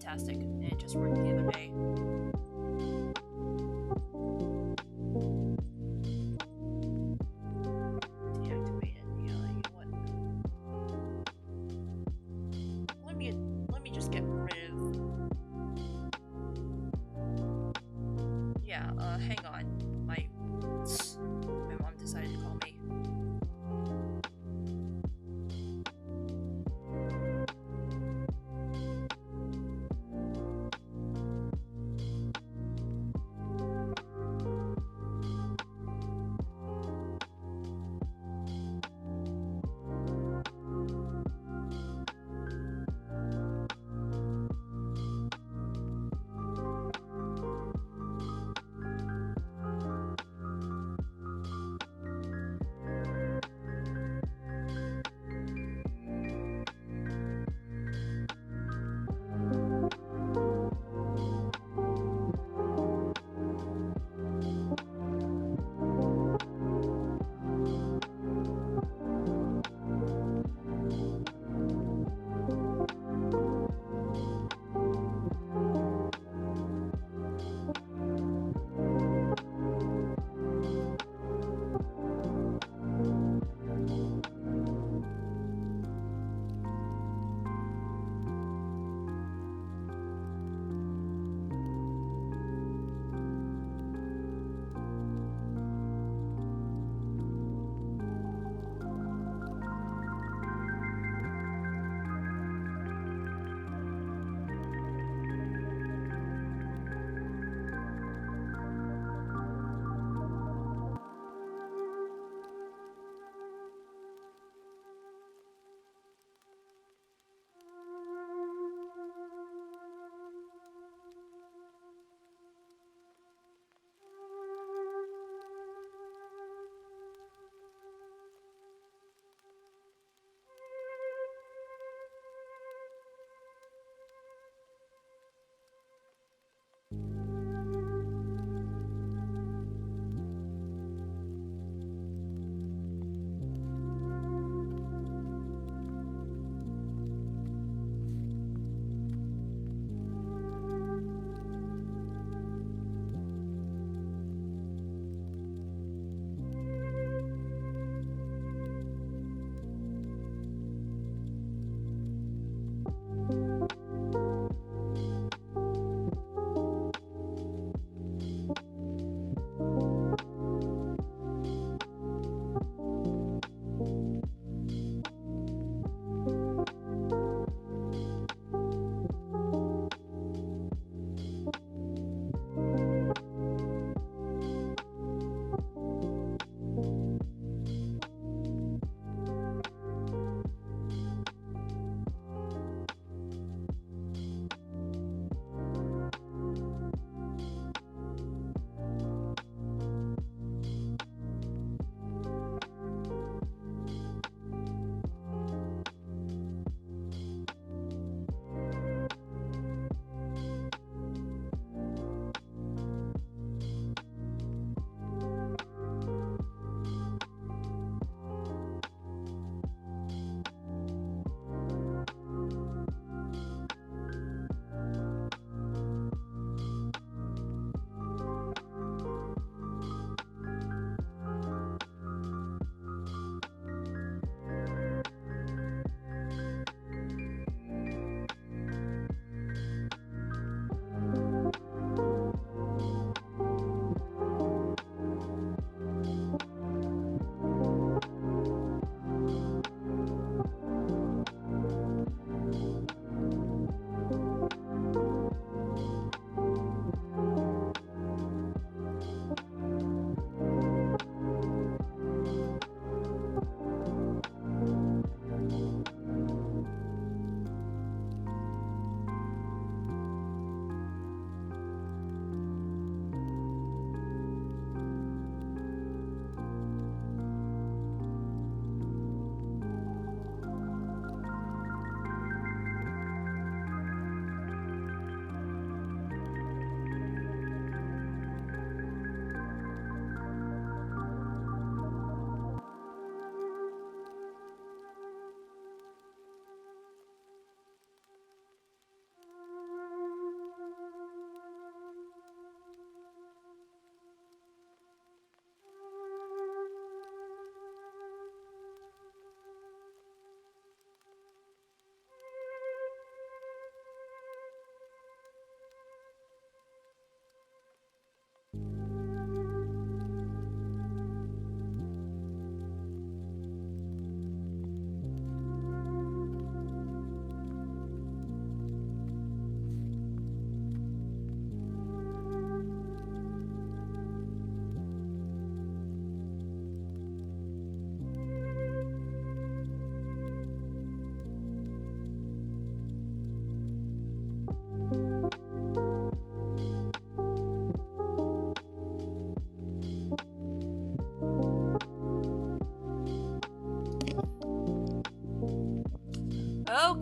fantastic. And it just worked the other day. Deactivate it. Yeah, you know what? Let me just get rid of. Yeah, hang on. My mom decided to call me.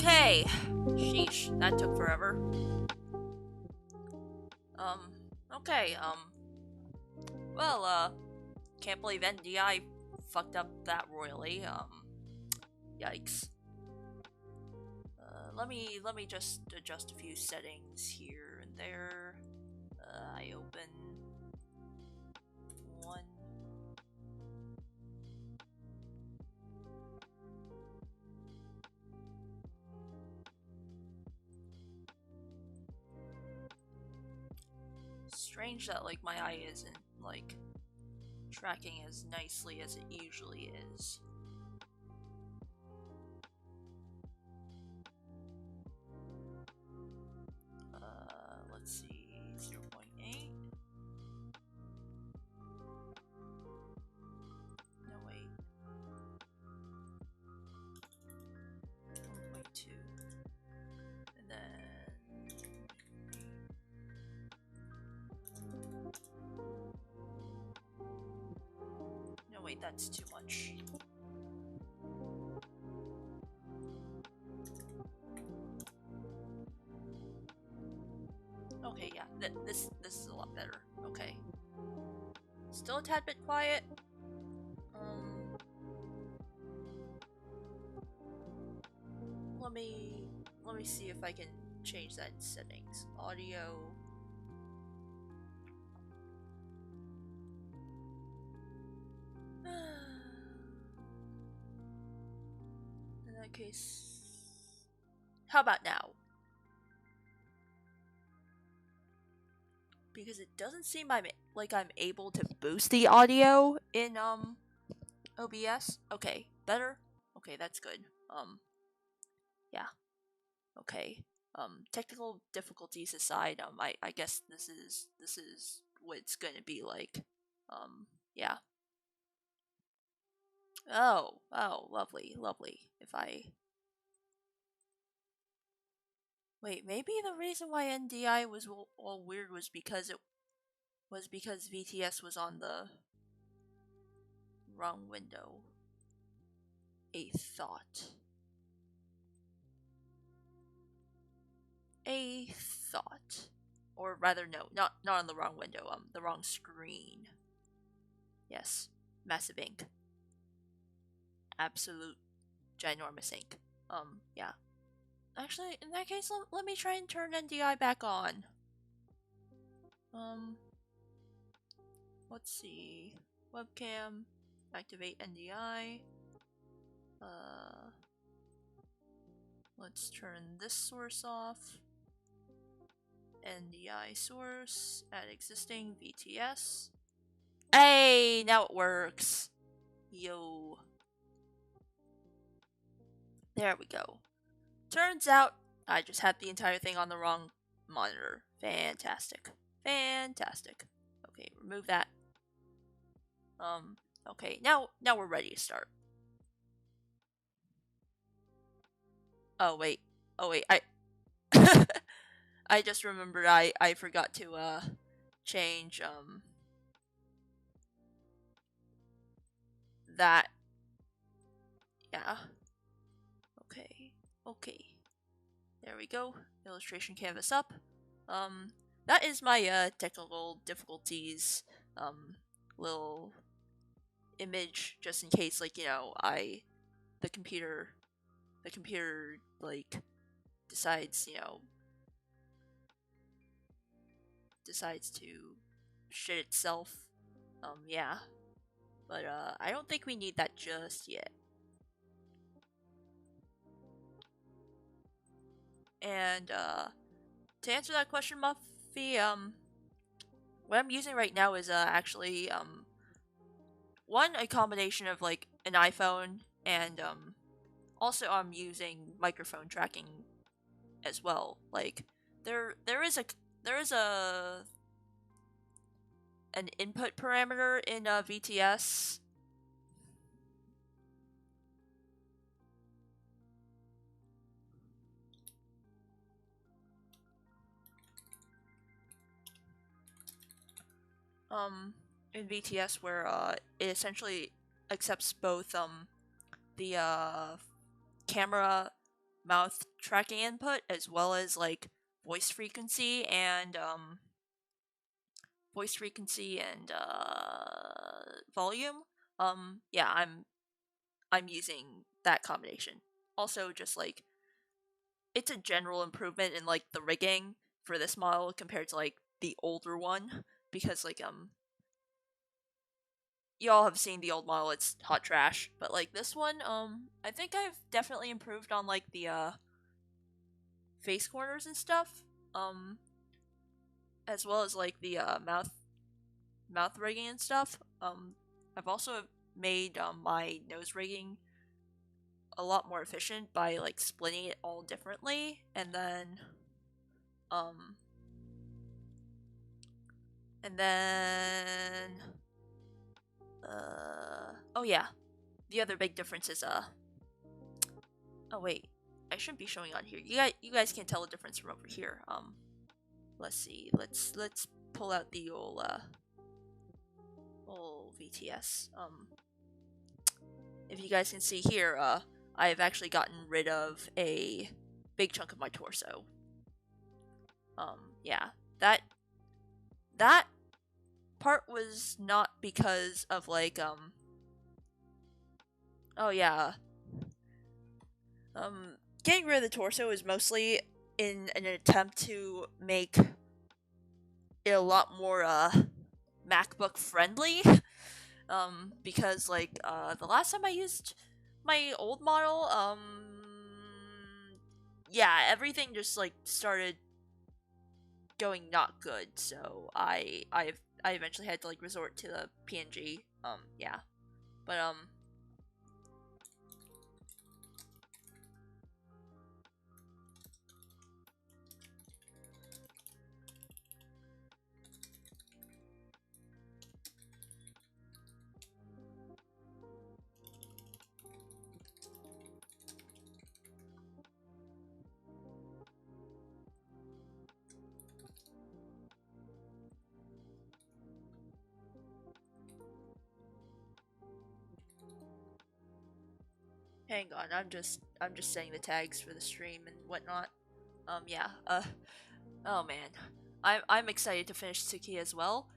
Okay. Sheesh, that took forever. Okay, well, can't believe NDI fucked up that royally, yikes. Let me just adjust a few settings here and there. I open one. Strange that, like, my eye isn't, like, tracking as nicely as it usually is. Let's see, 0.8. No, wait. 1.2. And then... No, wait, that's too much. Okay, yeah, this is a lot better. Okay. Still a tad bit quiet. Let me see if I can change that in settings. Audio. In that case, how about now? Because it doesn't seem like I'm able to boost the audio in OBS. Okay, better. Okay, that's good. Yeah. Okay. Technical difficulties aside, I guess this is what it's gonna be like. Yeah. Oh, lovely. If I wait, maybe the reason why NDI was all weird was because VTS was on the wrong window. A thought. Or rather, no, not on the wrong window, the wrong screen. Yes, massive ink. Absolute ginormous ink. Yeah. Actually, in that case, let me try and turn NDI back on. Let's see. Webcam, activate NDI. Let's turn this source off. NDI source, add existing VTS. Hey, now it works. Yo. There we go. Turns out I just had the entire thing on the wrong monitor. Fantastic. Okay, remove that. Okay, now we're ready to start. Oh wait, I I just remembered I forgot to change that. Yeah. Okay. There we go. Illustration canvas up. That is my technical difficulties little image, just in case, like, you know, the computer like decides to shit itself. Yeah. But I don't think we need that just yet. And to answer that question, Muffy, what I'm using right now is actually a combination of like an iPhone, and also I'm using microphone tracking as well. Like there is an input parameter in VTS. In VTS where it essentially accepts both the camera mouth tracking input as well as like voice frequency and volume. Yeah, I'm using that combination. Also, just like it's a general improvement in like the rigging for this model compared to like the older one because like y'all have seen the old model, it's hot trash, but like this one I think I've definitely improved on like the face corners and stuff, um as well as like the mouth rigging and stuff. I've also made my nose rigging a lot more efficient by like splitting it all differently, and then um and then oh yeah, the other big difference is oh wait, I shouldn't be showing on here. You guys can't tell the difference from over here. Let's see. Let's pull out the old VTS. If you guys can see here, I've actually gotten rid of a big chunk of my torso. Yeah, that part was not because of like oh yeah, getting rid of the torso is mostly in an attempt to make it a lot more MacBook friendly. Because like the last time I used my old model, yeah, everything just like started going not good. So I eventually had to like resort to the PNG. Yeah, but hang on, I'm just saying the tags for the stream and whatnot. Yeah. Oh man, I'm excited to finish Tsuki as well.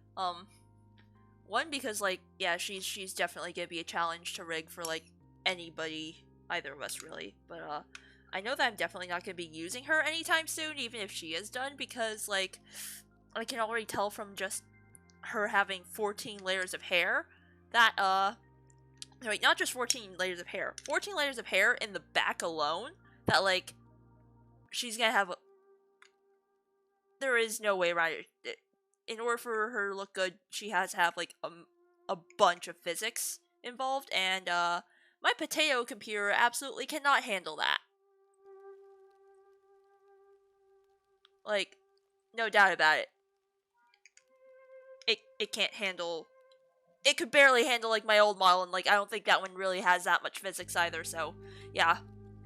One because like yeah, she's definitely gonna be a challenge to rig for like anybody, either of us really. But I know that I'm definitely not gonna be using her anytime soon, even if she is done, because like I can already tell from just her having 14 layers of hair that wait, not just 14 layers of hair, 14 layers of hair in the back alone, that like she's gonna have there is no way around it. In order for her to look good, she has to have like a bunch of physics involved, and my potato computer absolutely cannot handle that. Like, no doubt about it. It can't handle. It could barely handle like my old model, and like I don't think that one really has that much physics either. So yeah,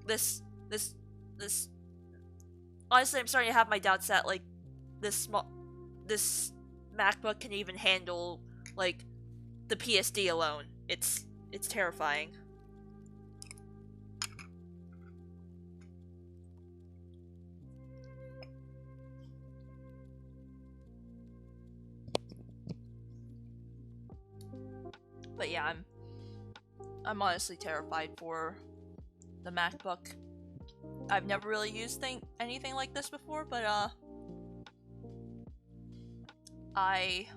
this this honestly, I'm starting to have my doubts that like this MacBook can even handle like the PSD alone. It's terrifying. But yeah, I'm honestly terrified for the MacBook. I've never really used anything like this before, but I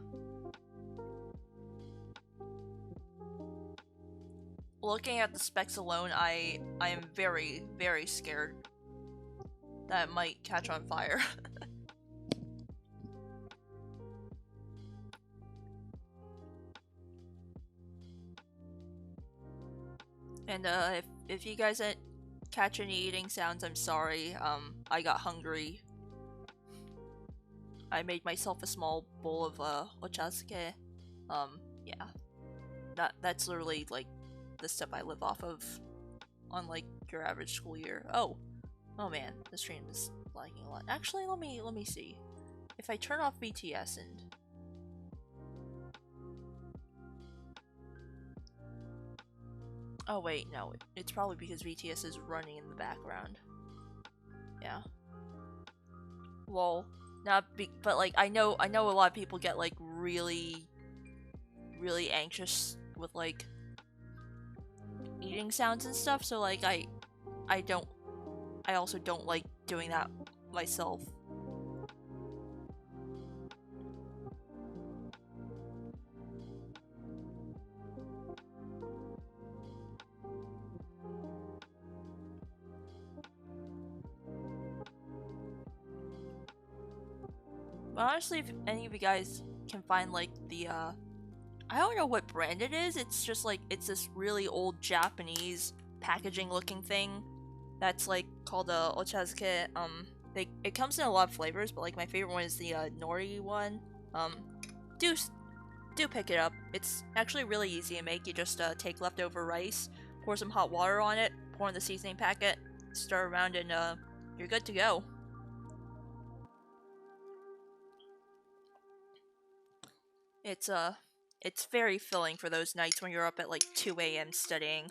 looking at the specs alone, I am very, very scared that it might catch on fire. And if you guys didn't catch any eating sounds, I'm sorry. I got hungry. I made myself a small bowl of ochazuke. Yeah. That's literally like the stuff I live off of on like your average school year. Oh man, the stream is lagging a lot. Actually, let me see. If I turn off BTS and oh wait, no, it's probably because BTS is running in the background. Yeah. Well, but like I know a lot of people get like really anxious with like eating sounds and stuff, so like I also don't like doing that myself. But honestly, if any of you guys can find like the I don't know what brand it is. It's just like it's this really old Japanese packaging looking thing that's like called a ochazuke. It comes in a lot of flavors, but like my favorite one is the nori one. Do do pick it up. It's actually really easy to make. You just take leftover rice, pour some hot water on it, pour in the seasoning packet, stir around, and you're good to go. It's very filling for those nights when you're up at like 2 a.m. studying.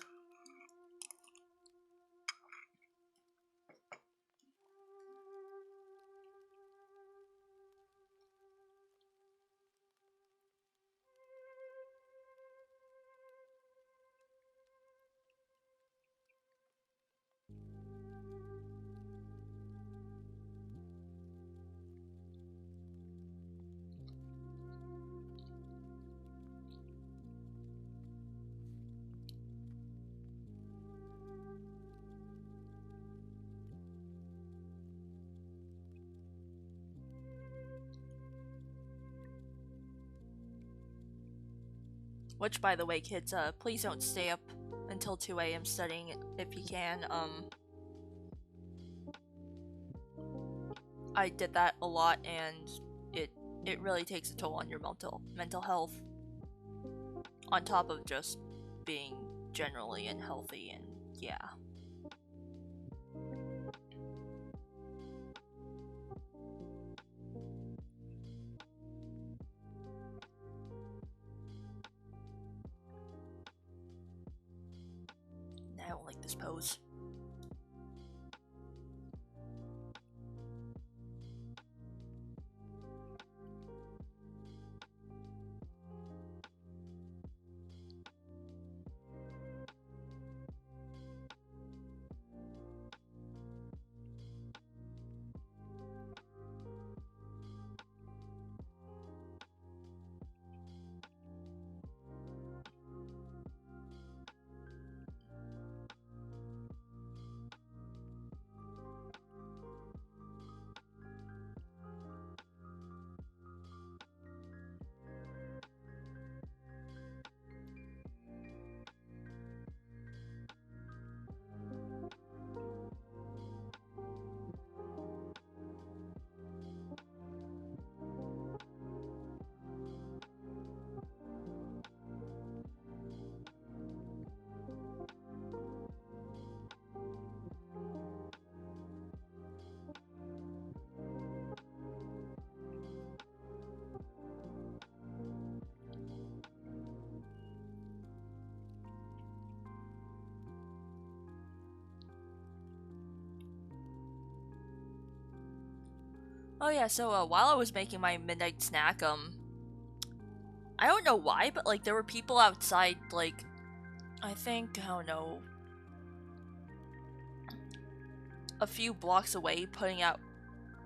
Which, by the way, kids, please don't stay up until 2 a.m. studying if you can. I did that a lot, and it really takes a toll on your mental health. On top of just being generally unhealthy, and yeah. I don't like this pose. Oh yeah, so while I was making my midnight snack, I don't know why, but like there were people outside, like I think, I don't know, a few blocks away, putting out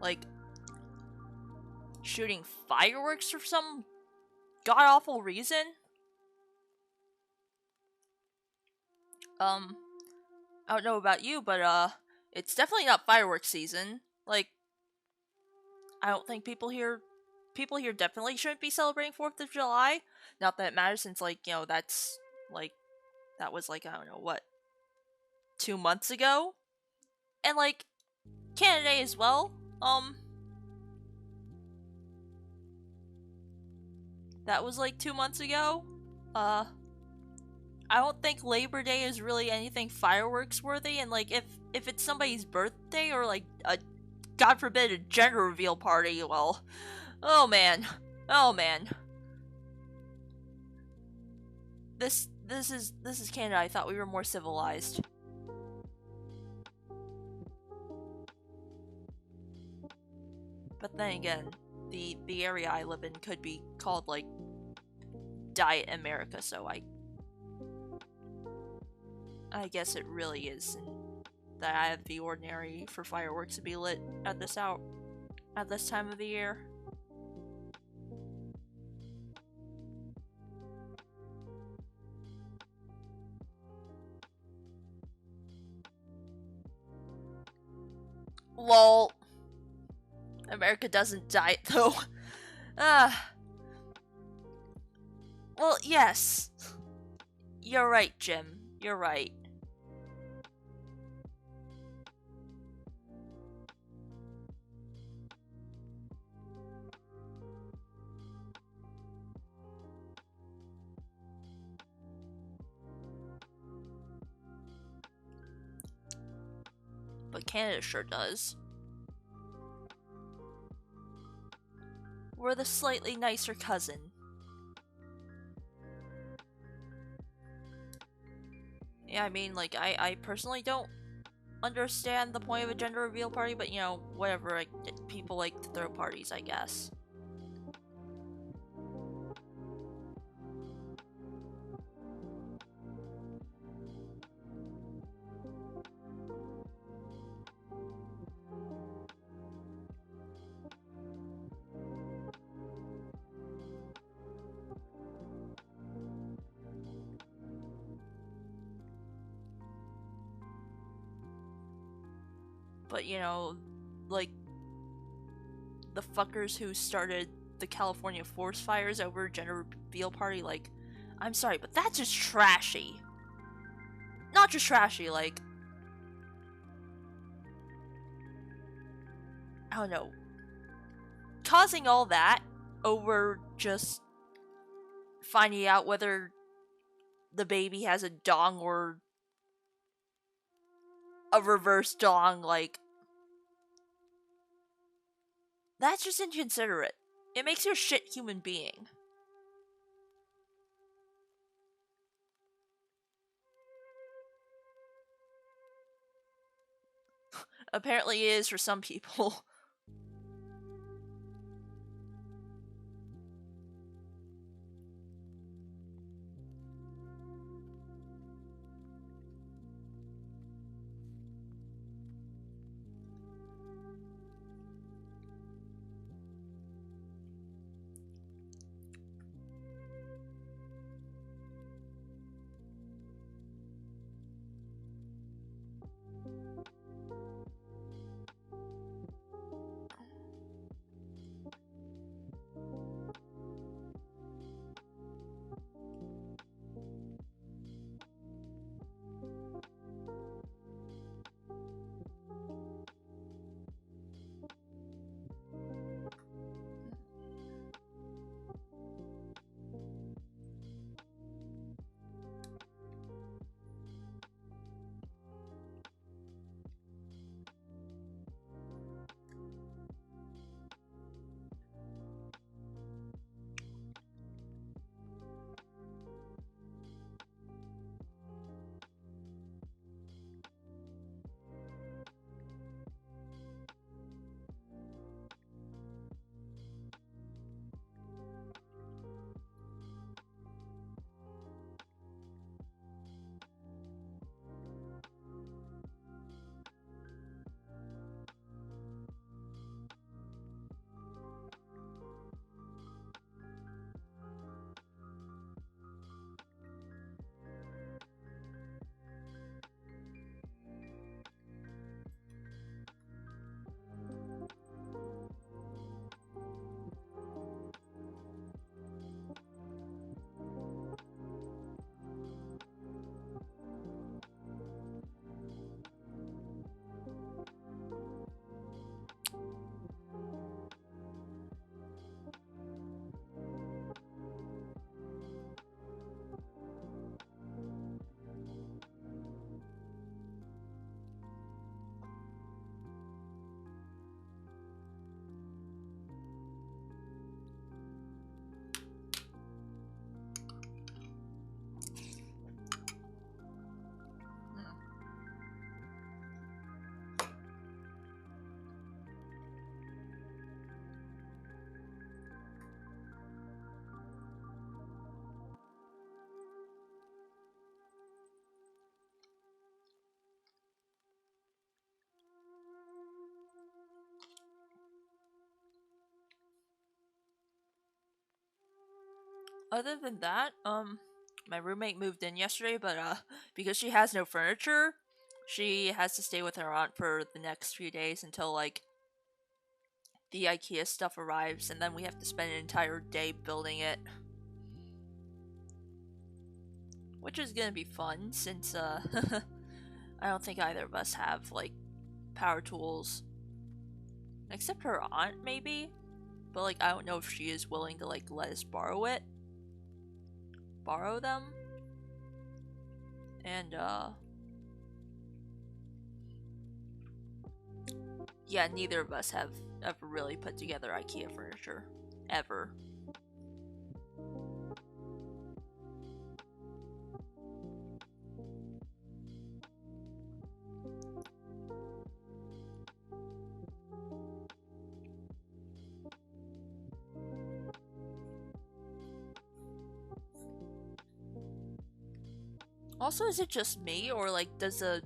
like shooting fireworks for some god awful reason. I don't know about you, but it's definitely not fireworks season. Like, I don't think people here definitely shouldn't be celebrating 4th of July. Not that it matters, since like, you know, that's like that was like, I don't know what, 2 months ago. And like Canada Day as well. That was like 2 months ago. I don't think Labor Day is really anything fireworks worthy, and like if it's somebody's birthday or like a god forbid a gender reveal party, well, oh man. This is Canada. I thought we were more civilized. But then again, the area I live in could be called like Diet America, so I guess it really is that I have the ordinary for fireworks to be lit at this time of the year. Lol. America doesn't diet though. Ah. Well, yes. You're right, Jim. You're right. But Canada sure does. We're the slightly nicer cousin. Yeah, I mean, like, I personally don't understand the point of a gender reveal party, but you know, whatever, people like to throw parties, I guess. But you know, like, the fuckers who started the California forest fires over gender reveal party, like, I'm sorry, but that's just trashy. Not just trashy, like, I don't know, causing all that over just finding out whether the baby has a dong or a reverse dong, like, that's just inconsiderate. It makes you a shit human being. Apparently it is for some people. Other than that, my roommate moved in yesterday, but because she has no furniture, she has to stay with her aunt for the next few days until like the IKEA stuff arrives, and then we have to spend an entire day building it. Which is gonna be fun since I don't think either of us have like power tools. Except her aunt maybe. But like I don't know if she is willing to like let us borrow them. And yeah, neither of us have ever really put together IKEA furniture. Ever. Also, is it just me, or like does the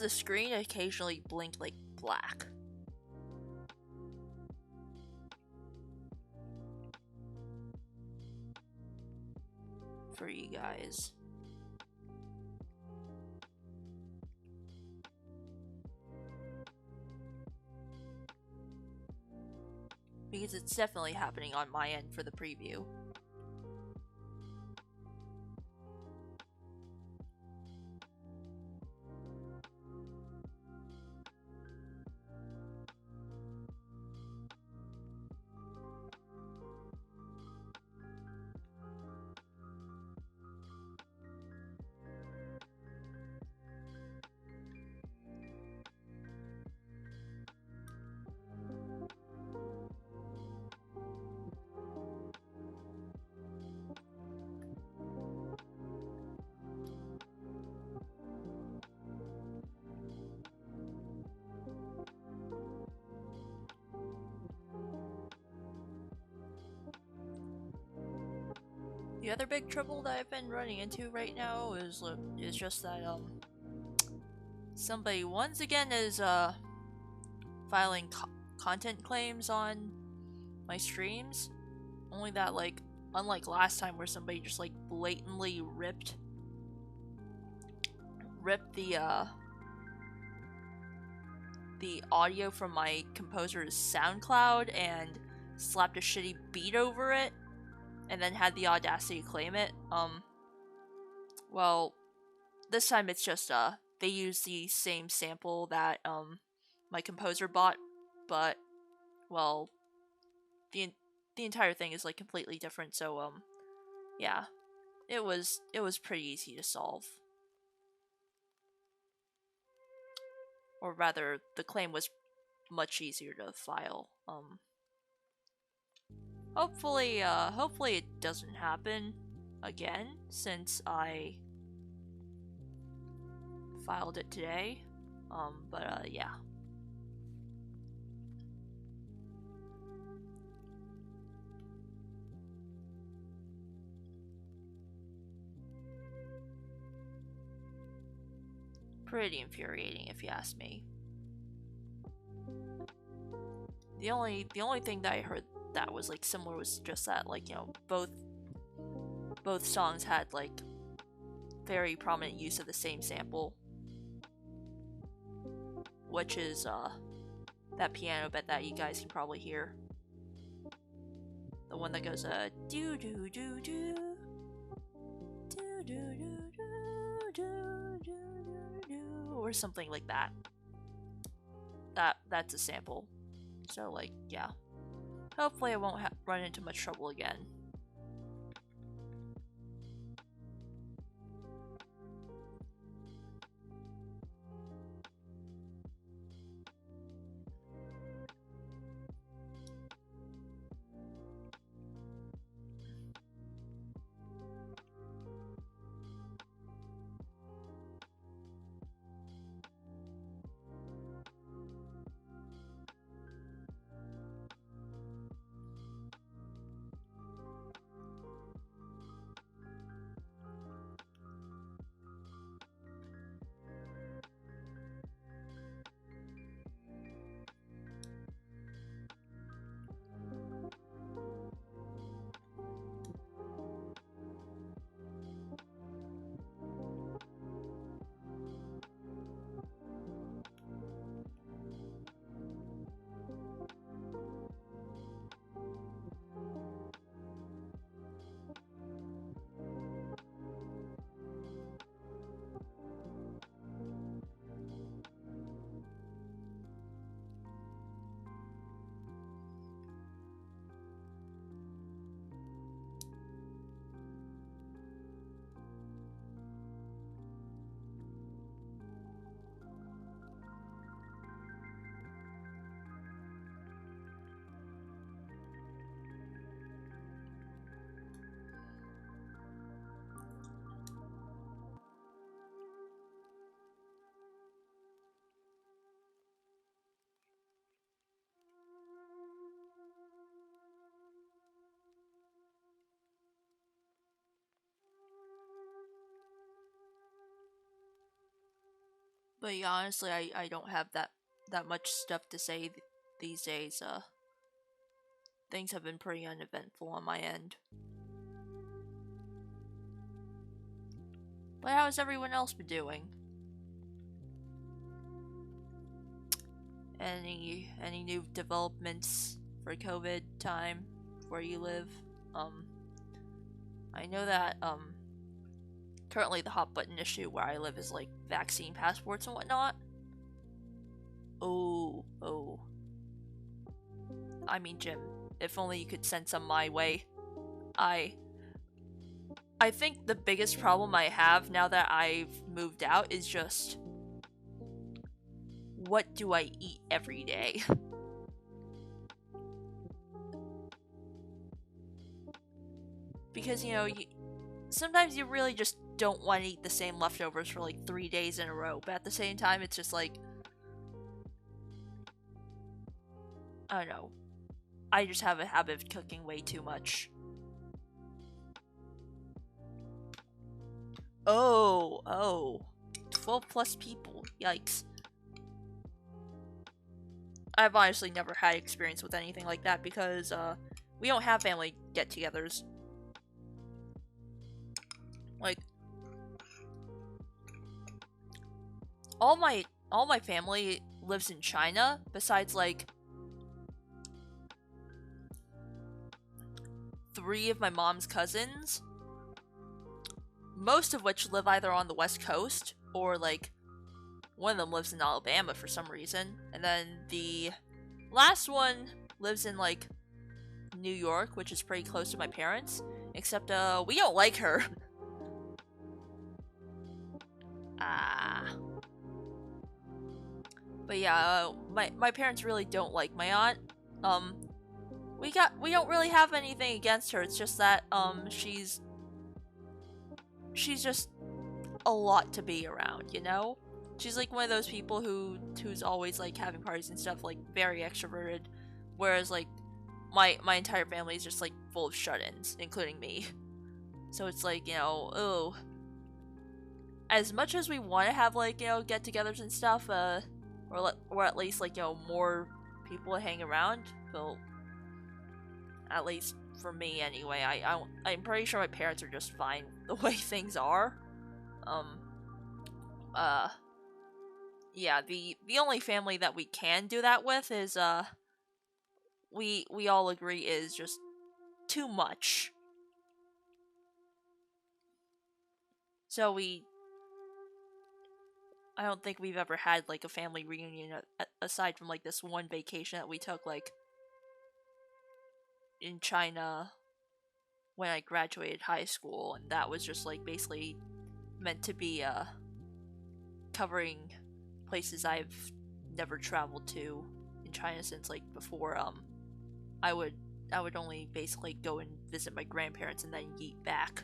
screen occasionally blink like black? For you guys. Because it's definitely happening on my end for the preview. The other big trouble that I've been running into right now is just that somebody once again is filing content claims on my streams. Only that like unlike last time where somebody just like blatantly ripped the audio from my composer's SoundCloud and slapped a shitty beat over it and then had the audacity to claim it. Well, this time it's just they use the same sample that my composer bought, but well, the entire thing is like completely different. So yeah, it was pretty easy to solve, or rather, the claim was much easier to file. Hopefully it doesn't happen again since I filed it today. But yeah. Pretty infuriating if you ask me. The only thing that I heard that was like similar was just that like, you know, both songs had like very prominent use of the same sample, which is that piano bit that you guys can probably hear, the one that goes do do do do do do do do do do, or something like that. That's a sample. So like, yeah. Hopefully I won't run into much trouble again. But yeah, honestly, I don't have that much stuff to say these days. Things have been pretty uneventful on my end. But how has everyone else been doing? Any new developments for COVID time where you live? I know that currently the hot button issue where I live is like vaccine passports and whatnot. Oh. I mean, Jim, if only you could send some my way. I think the biggest problem I have now that I've moved out is just what do I eat every day? Because, sometimes you really just don't want to eat the same leftovers for like 3 days in a row, but at the same time, it's just like, I don't know. I just have a habit of cooking way too much. Oh. 12 plus people. Yikes. I've honestly never had experience with anything like that because, we don't have family get-togethers. Like, all my family lives in China, besides, like, 3 of my mom's cousins, most of which live either on the West Coast or, like, one of them lives in Alabama for some reason, and then the last one lives in, like, New York, which is pretty close to my parents, except, we don't like her. But yeah, my parents really don't like my aunt. We don't really have anything against her. It's just that she's just a lot to be around, you know? She's like one of those people who's always like having parties and stuff, like very extroverted, whereas like my entire family is just like full of shut-ins, including me. So it's like, as much as we want to have like, get-togethers and stuff, or at least like, more people to hang around, well, at least for me anyway, I'm pretty sure my parents are just fine the way things are. Yeah, the only family that we can do that with is, we all agree is just too much. So I don't think we've ever had like a family reunion aside from like this one vacation that we took like in China when I graduated high school, and that was just like basically meant to be covering places I've never traveled to in China since like before I would only basically go and visit my grandparents and then yeet back.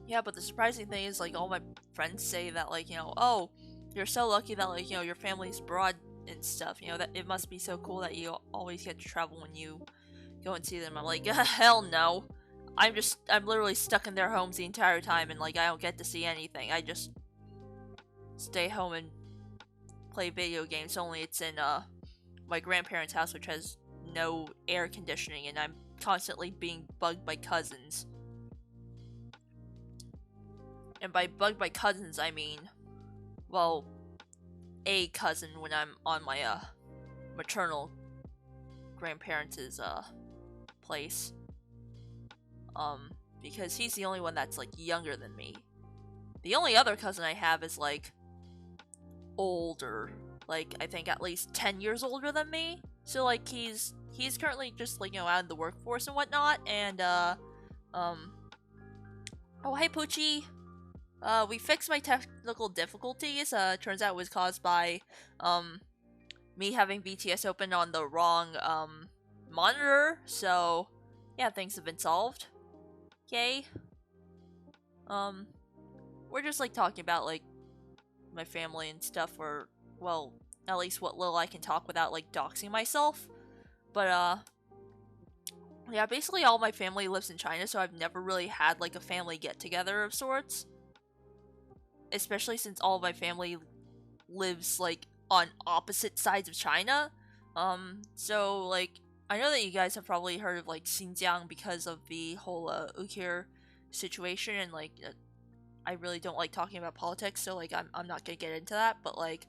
Yeah, but the surprising thing is, like, all my friends say that, like, oh, you're so lucky that, like, your family's abroad and stuff, that it must be so cool that you always get to travel when you go and see them. I'm like, hell no. I'm literally stuck in their homes the entire time, and, like, I don't get to see anything. I just stay home and play video games, only it's in, my grandparents' house, which has no air conditioning, and I'm constantly being bugged by cousins. And by bugged by cousins, I mean, well, a cousin when I'm on my, maternal grandparents' place. Because he's the only one that's, like, younger than me. The only other cousin I have is, like, older. Like, I think at least 10 years older than me. So, like, he's currently just, like, out in the workforce and whatnot, and, oh, hey, Poochie! We fixed my technical difficulties. Turns out it was caused by, me having BTS open on the wrong, monitor. So, yeah, things have been solved. Yay. we're just like talking about like my family and stuff, or well, at least what little I can talk without like doxing myself. But yeah, basically all my family lives in China, so I've never really had like a family get together of sorts. Especially since all of my family lives like on opposite sides of China. So like I know that you guys have probably heard of like Xinjiang because of the whole Uyghur situation, and like I really don't like talking about politics, so like I'm not gonna get into that. But like,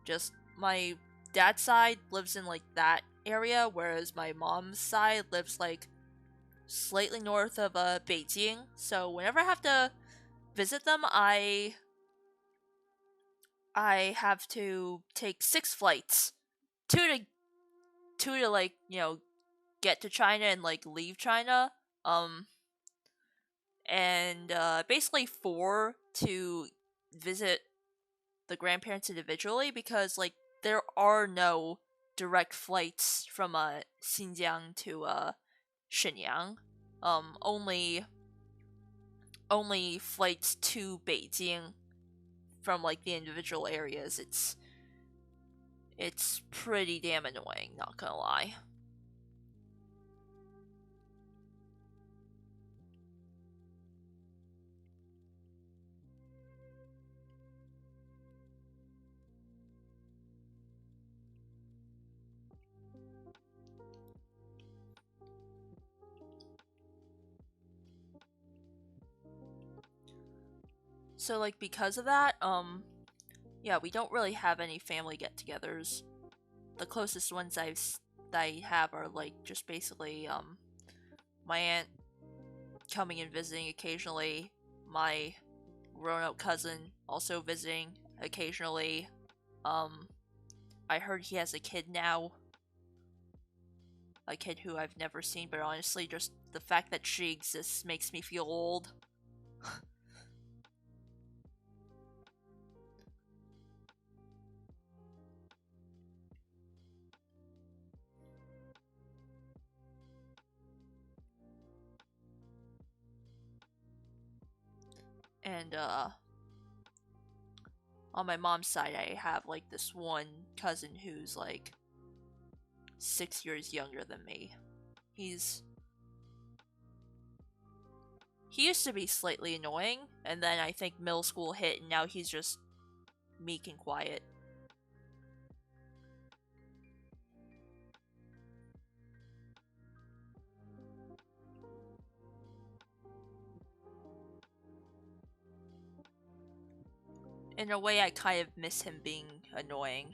just my dad's side lives in like that area, whereas my mom's side lives like slightly north of Beijing. So whenever I have to visit them, I have to take 6 flights, two to like get to China and like leave China, um, and basically 4 to visit the grandparents individually, because like there are no direct flights from Xinjiang to Shenyang. Only flights to Beijing from like the individual areas. It's pretty damn annoying, not gonna lie. So like because of that, yeah, we don't really have any family get-togethers. The closest ones I have are like just basically my aunt coming and visiting occasionally, my grown-up cousin also visiting occasionally. Um, I heard he has a kid now, a kid who I've never seen, but honestly, just the fact that she exists makes me feel old. And on my mom's side, I have like this one cousin who's like 6 years younger than me. He used to be slightly annoying, and then I think middle school hit, and now he's just meek and quiet. In a way, I kind of miss him being annoying.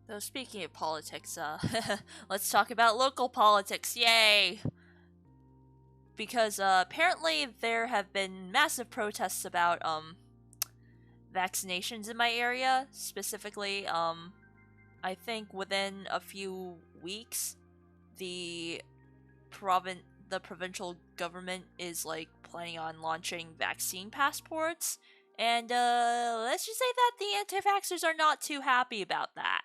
Though speaking of politics, let's talk about local politics, yay! Because apparently there have been massive protests about vaccinations in my area. Specifically, I think within a few weeks, the the provincial government is like planning on launching vaccine passports, and let's just say that the anti-vaxxers are not too happy about that.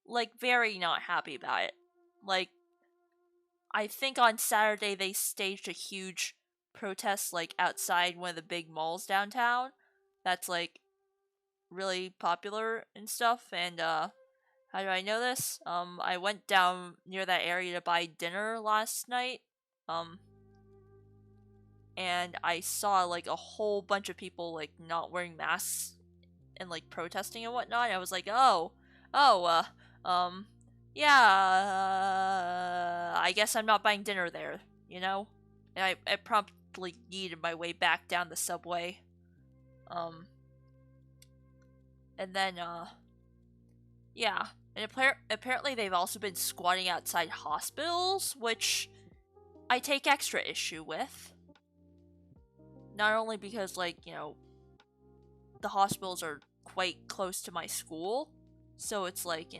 Like, very not happy about it. Like, I think on Saturday they staged a huge protest like outside one of the big malls downtown. That's like really popular and stuff. And how do I know this? I went down near that area to buy dinner last night. Um, and I saw like a whole bunch of people like not wearing masks and like protesting and whatnot. I was like, oh, yeah, I guess I'm not buying dinner there, you know? And I promptly yeeted my way back down the subway. Um, and then, yeah. And apparently they've also been squatting outside hospitals, which I take extra issue with. Not only because, like, the hospitals are quite close to my school, so it's like,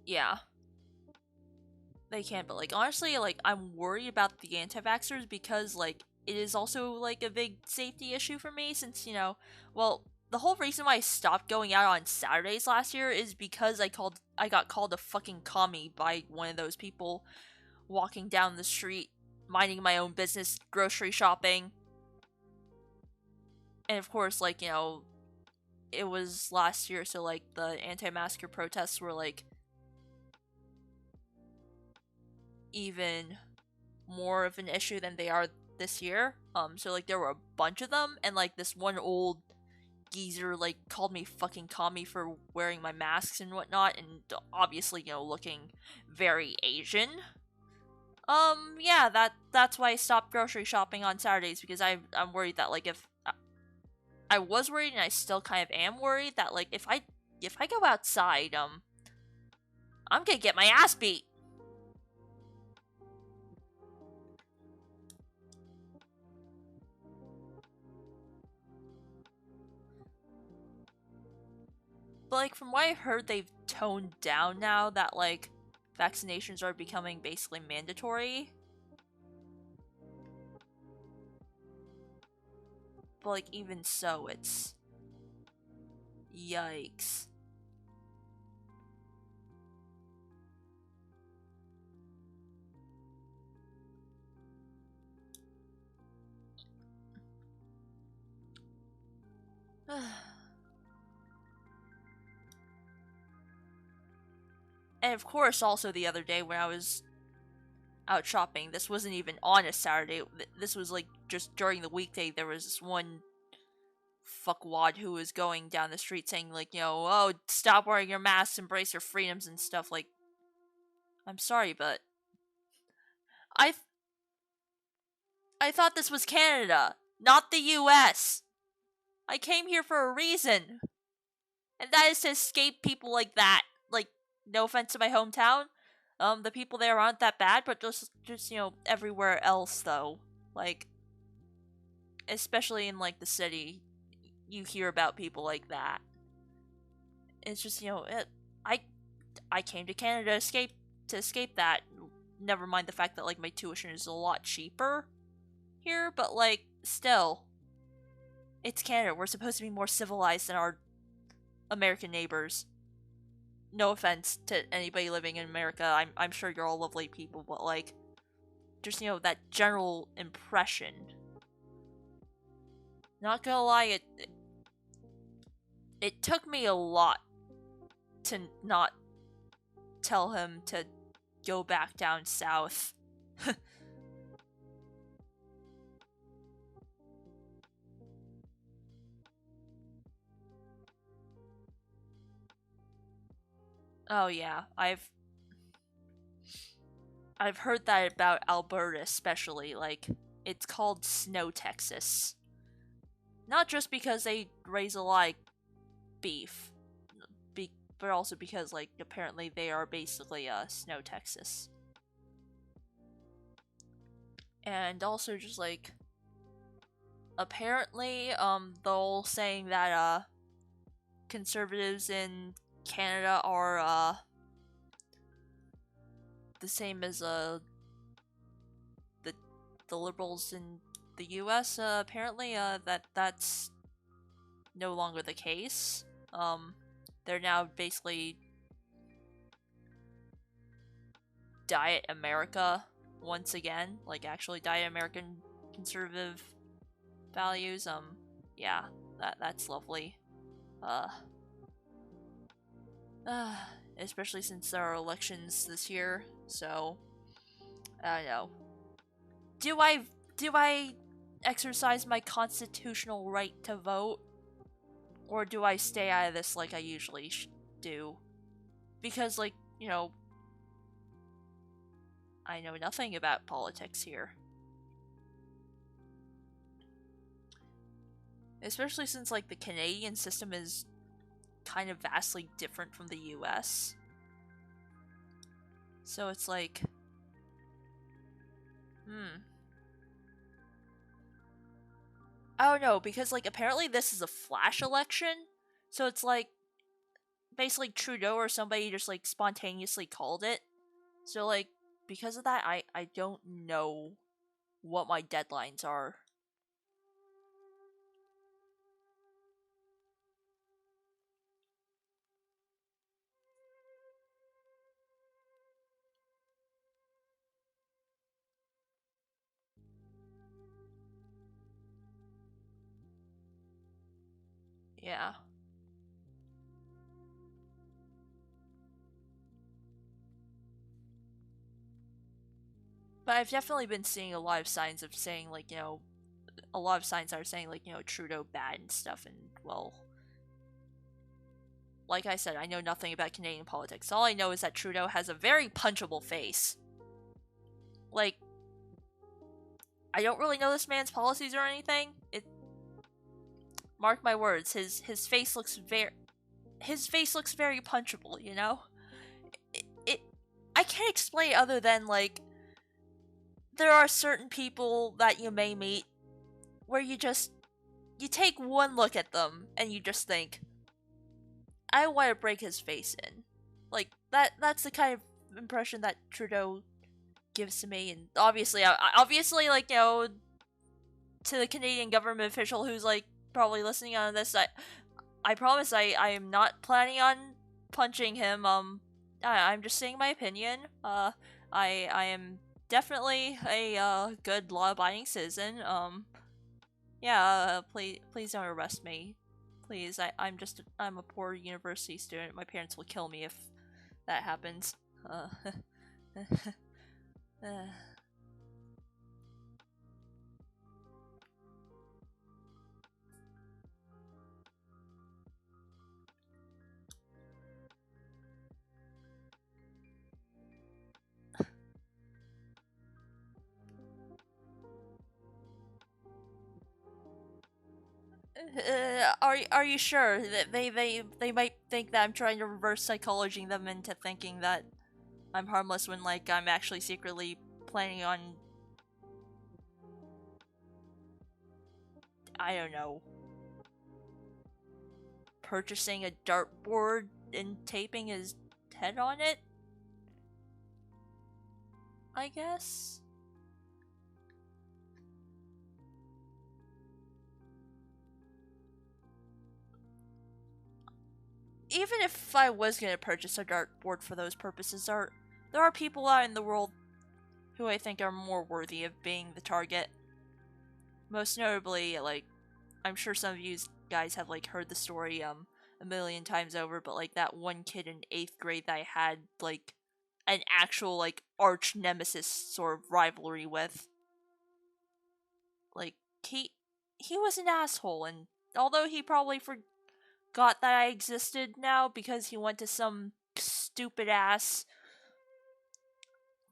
yeah. they can't, but like honestly, like I'm worried about the anti-vaxxers because like it is also like a big safety issue for me since, well, the whole reason why I stopped going out on Saturdays last year is because I got called a fucking commie by one of those people walking down the street, minding my own business, grocery shopping. And of course, like, it was last year, so like the anti-masker protests were like even more of an issue than they are this year. So like there were a bunch of them, and like this one old geezer like called me fucking commie for wearing my masks and whatnot, and obviously, looking very Asian. Yeah, that's why I stopped grocery shopping on Saturdays, because I'm worried that like if I was worried, and I still kind of am worried that like if I go outside, I'm gonna get my ass beat. But like from what I've heard, they've toned down now that like vaccinations are becoming basically mandatory. But like even so, it's yikes. And of course, also the other day when I was out shopping, this wasn't even on a Saturday. This was like just during the weekday. There was this one fuckwad who was going down the street saying like, oh, stop wearing your masks, embrace your freedoms and stuff. Like, I'm sorry, but I I thought this was Canada, not the US. I came here for a reason, and that is to escape people like that. Like, no offense to my hometown, the people there aren't that bad, but just everywhere else though, like, especially in like the city, you hear about people like that. It's just I came to Canada to escape that. Never mind the fact that like my tuition is a lot cheaper here, but like still, it's Canada. We're supposed to be more civilized than our American neighbors. No offense to anybody living in America. I'm sure you're all lovely people, but like just that general impression. Not gonna lie, it took me a lot to not tell him to go back down south. Oh yeah, I've heard that about Alberta especially, like it's called Snow Texas. Not just because they raise a lot of beef, but also because like apparently they are basically Snow Texas. And also just like apparently the whole saying that conservatives in Canada are the same as the liberals in the US, apparently that's no longer the case. They're now basically Diet America once again, like actually Diet American conservative values. Yeah, that's lovely. Especially since there are elections this year, so I don't know. Do I exercise my constitutional right to vote, or do I stay out of this like I usually do? Because like, I know nothing about politics here. Especially since like the Canadian system is kind of vastly different from the US. So it's like, I don't know, because like apparently this is a flash election, so it's like basically Trudeau or somebody just like spontaneously called it. So like because of that, I don't know what my deadlines are. Yeah. But I've definitely been seeing a lot of signs of saying, like, a lot of signs are saying, like, Trudeau bad and stuff, and, well, like I said, I know nothing about Canadian politics. All I know is that Trudeau has a very punchable face. Like, I don't really know this man's policies or anything. Mark my words, his face looks very punchable, you know? I can't explain it other than, like, there are certain people that you may meet where you take one look at them and you just think, I want to break his face in. Like, that's the kind of impression that Trudeau gives to me, and obviously, like, to the Canadian government official who's, like, probably listening on this, I promise I am not planning on punching him. I'm just saying my opinion. I am definitely a good law-abiding citizen. Yeah, please don't arrest me. Please, I'm a poor university student. My parents will kill me if that happens. Are you sure that they might think that I'm trying to reverse psychology them into thinking that I'm harmless when, like, I'm actually secretly planning on, I don't know, purchasing a dartboard and taping his head on it? I guess? Even if I was gonna purchase a dartboard for those purposes, there are people out in the world who I think are more worthy of being the target. Most notably, like, I'm sure some of you guys have, like, heard the story a million times over, but, like, that one kid in 8th grade that I had, like, an actual, like, arch nemesis sort of rivalry with. Like, he was an asshole, and although he probably forgot that I existed now because he went to some stupid ass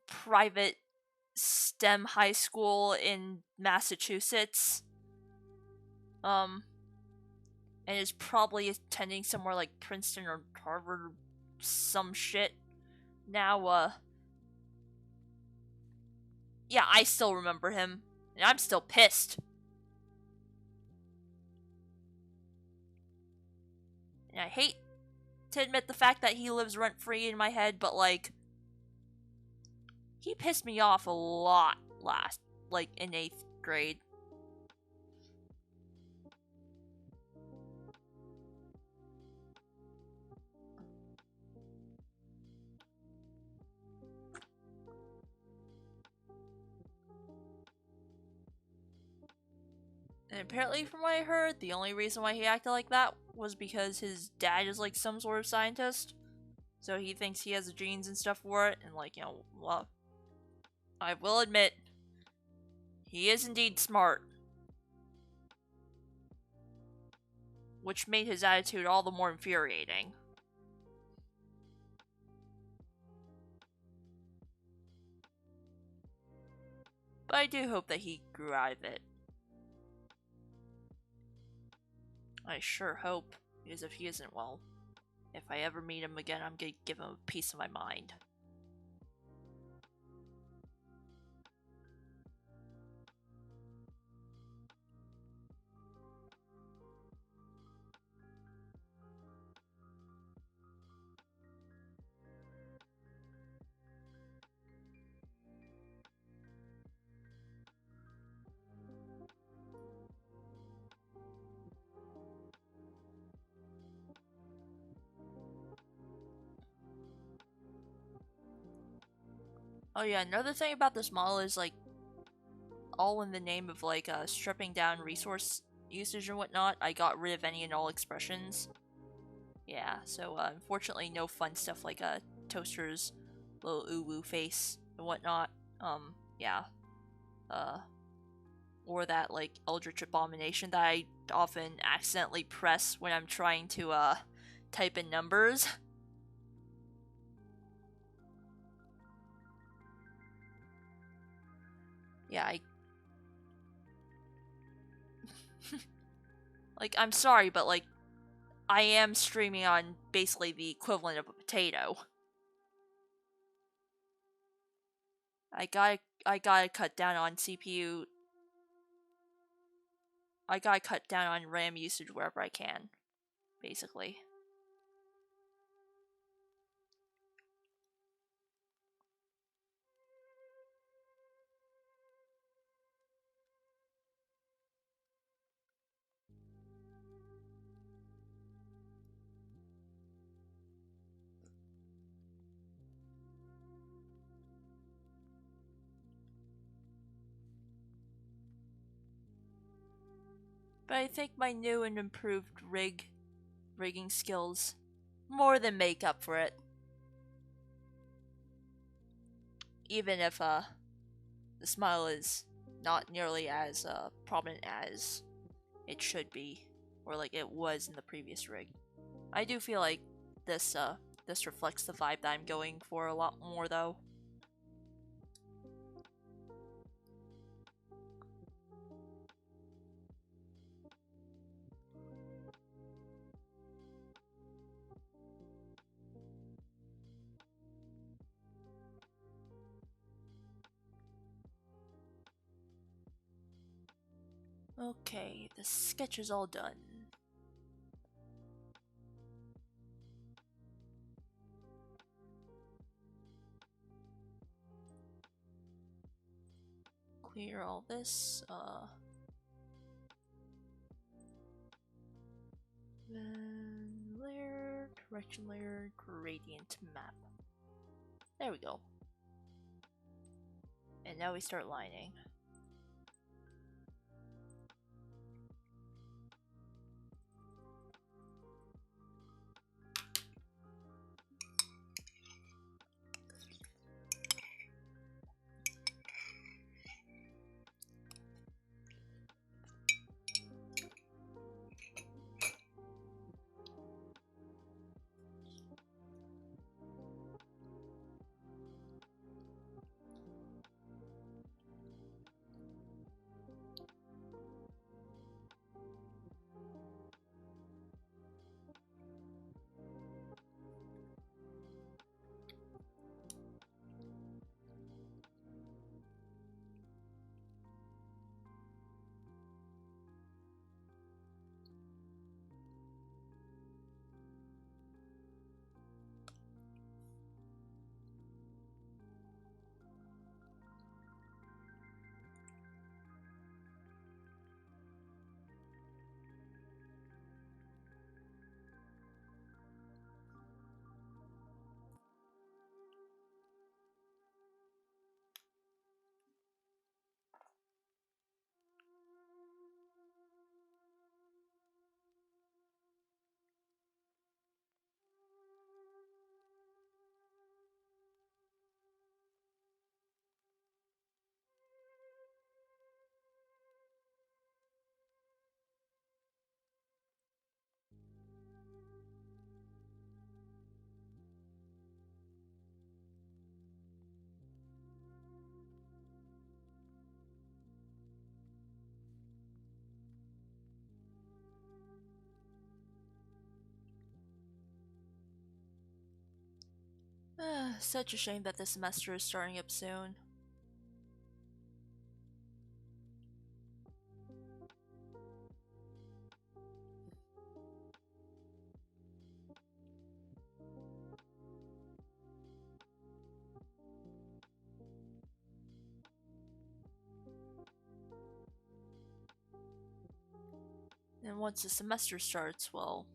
private STEM high school in Massachusetts, and is probably attending somewhere like Princeton or Harvard or some shit now. Yeah, I still remember him, and I'm still pissed. And I hate to admit the fact that he lives rent-free in my head, but, like, he pissed me off a lot like, in 8th grade. And apparently, from what I heard, the only reason why he acted like that was because his dad is, like, some sort of scientist. So he thinks he has the genes and stuff for it, and, like, well, I will admit, he is indeed smart. Which made his attitude all the more infuriating. But I do hope that he grew out of it. I sure hope, because if he isn't, well, if I ever meet him again, I'm gonna give him a piece of my mind. Oh yeah, another thing about this model is like all in the name of like stripping down resource usage and whatnot. I got rid of any and all expressions. Yeah, so unfortunately no fun stuff like Toaster's little uwu face and whatnot. Yeah. Or that like Eldritch Abomination that I often accidentally press when I'm trying to type in numbers. Yeah, like, I'm sorry, but like, I am streaming on basically the equivalent of a potato. I gotta cut down on CPU. I gotta cut down on RAM usage wherever I can, basically. But I think my new and improved rigging skills more than make up for it. Even if the smile is not nearly as prominent as it should be, or like it was in the previous rig. I do feel like this reflects the vibe that I'm going for a lot more though. Okay, the sketch is all done. Clear all this, then layer, correction layer, gradient map. There we go. And now we start lining. Such a shame that this semester is starting up soon. And once the semester starts, well,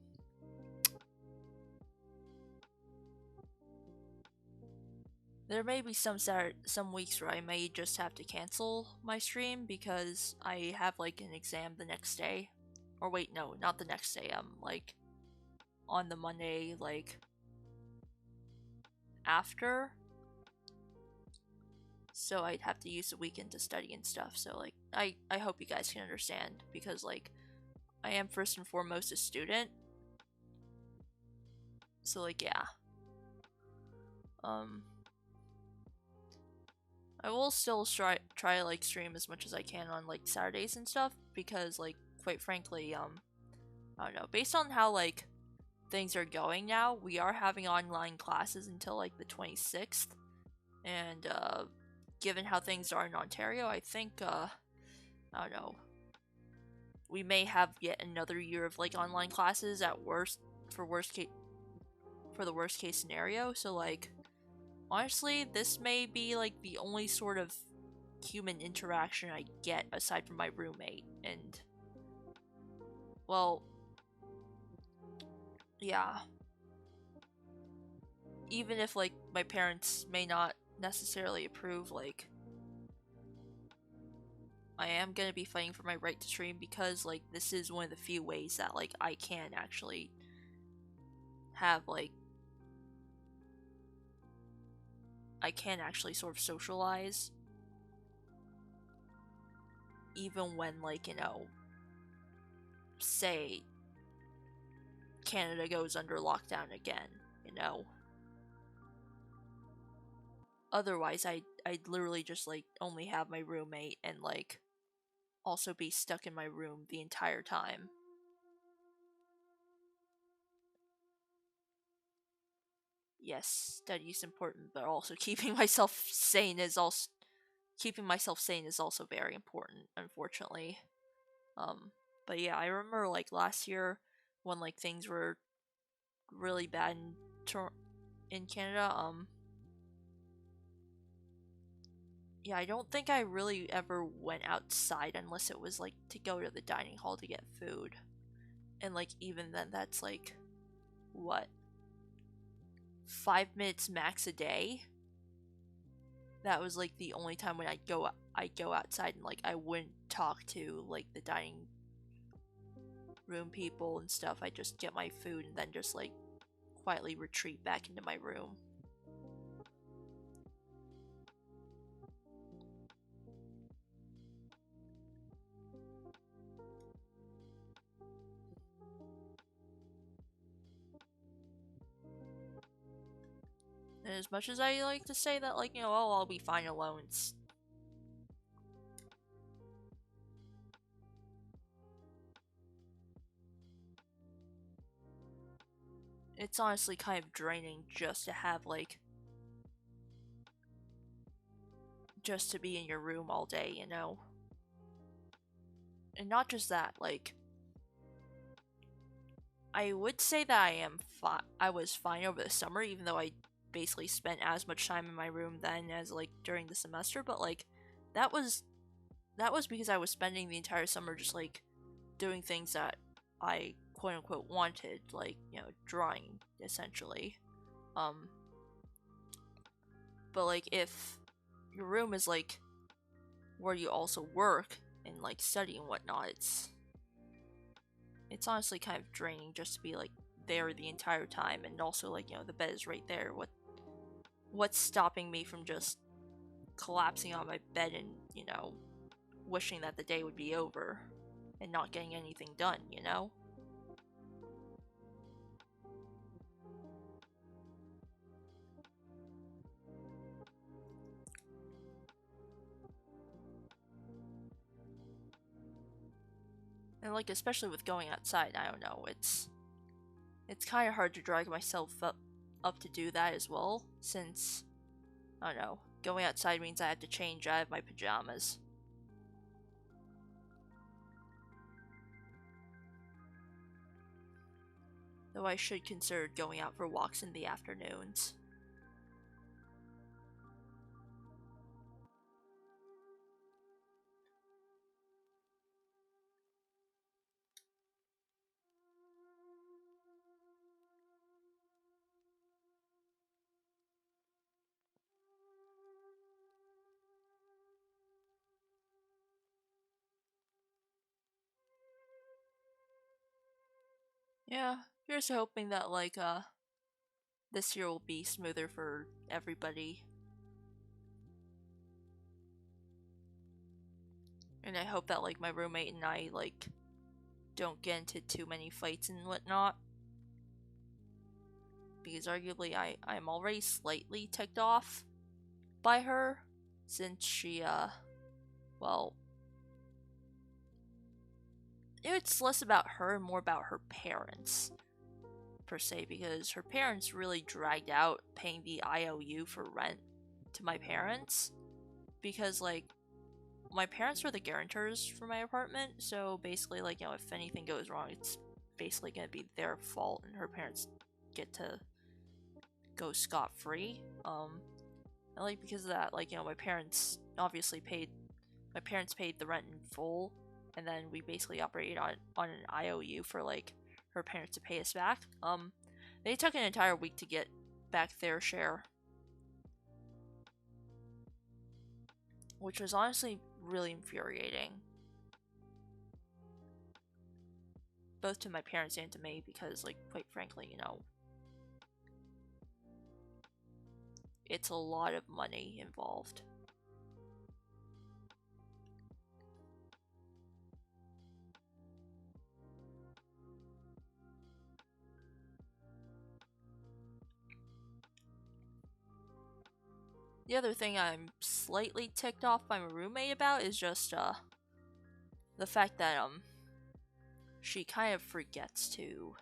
There may be some weeks where I may just have to cancel my stream because I have like an exam the next day. Or wait, no, not the next day. Like on the Monday like after. So I'd have to use the weekend to study and stuff. So like I hope you guys can understand because like I am first and foremost a student. So like yeah. I will still try to like stream as much as I can on like Saturdays and stuff because like quite frankly I don't know, based on how like things are going now, we are having online classes until like the 26th, and given how things are in Ontario, I think I don't know, we may have yet another year of like online classes at worst for the worst case scenario. So like honestly, this may be like the only sort of human interaction I get aside from my roommate, and well, yeah. Even if like my parents may not necessarily approve, like I am gonna be fighting for my right to stream because like this is one of the few ways that like I can actually have like I can actually sort of socialize even when like, you know, say Canada goes under lockdown again, you know. Otherwise I'd literally just like only have my roommate and like also be stuck in my room the entire time. Yes, study is important, but also keeping myself sane is also very important, unfortunately. Um, but yeah, I remember like last year when like things were really bad in Canada. Yeah, I don't think I really ever went outside unless it was like to go to the dining hall to get food, and like even then, that's like what 5 minutes max a day. That was like the only time when I'd go outside and like I wouldn't talk to like the dining room people and stuff. I just get my food and then just like quietly retreat back into my room. And as much as I like to say that like, you know, oh, I'll be fine alone, it's honestly kind of draining just to have like just to be in your room all day, you know? And not just that, like I would say that I was fine over the summer, even though I basically spent as much time in my room then as like during the semester, but like that was because I was spending the entire summer just like doing things that I quote unquote wanted, like, you know, drawing essentially. Um but like if your room is like where you also work and like study and whatnot, it's honestly kind of draining just to be like there the entire time, and also like, you know, the bed is right there. What's stopping me from just collapsing on my bed and, you know, wishing that the day would be over and not getting anything done, you know? And like especially with going outside, I don't know, it's kind of hard to drag myself up to do that as well, since I don't know, going outside means I have to change out of my pajamas. Though I should consider going out for walks in the afternoons. Yeah, here's hoping that like this year will be smoother for everybody. And I hope that like my roommate and I like don't get into too many fights and whatnot. Because arguably I'm already slightly ticked off by her since she well, it's less about her and more about her parents per se, because her parents really dragged out paying the IOU for rent to my parents, because like my parents were the guarantors for my apartment, so basically like, you know, if anything goes wrong, it's basically gonna be their fault and her parents get to go scot-free. And like because of that, like, you know, my parents paid the rent in full, and then we basically operated on an IOU for like her parents to pay us back. They took an entire week to get back their share, which was honestly really infuriating, both to my parents and to me, because like quite frankly, you know, it's a lot of money involved. The other thing I'm slightly ticked off by my roommate about is just the fact that she kind of forgets to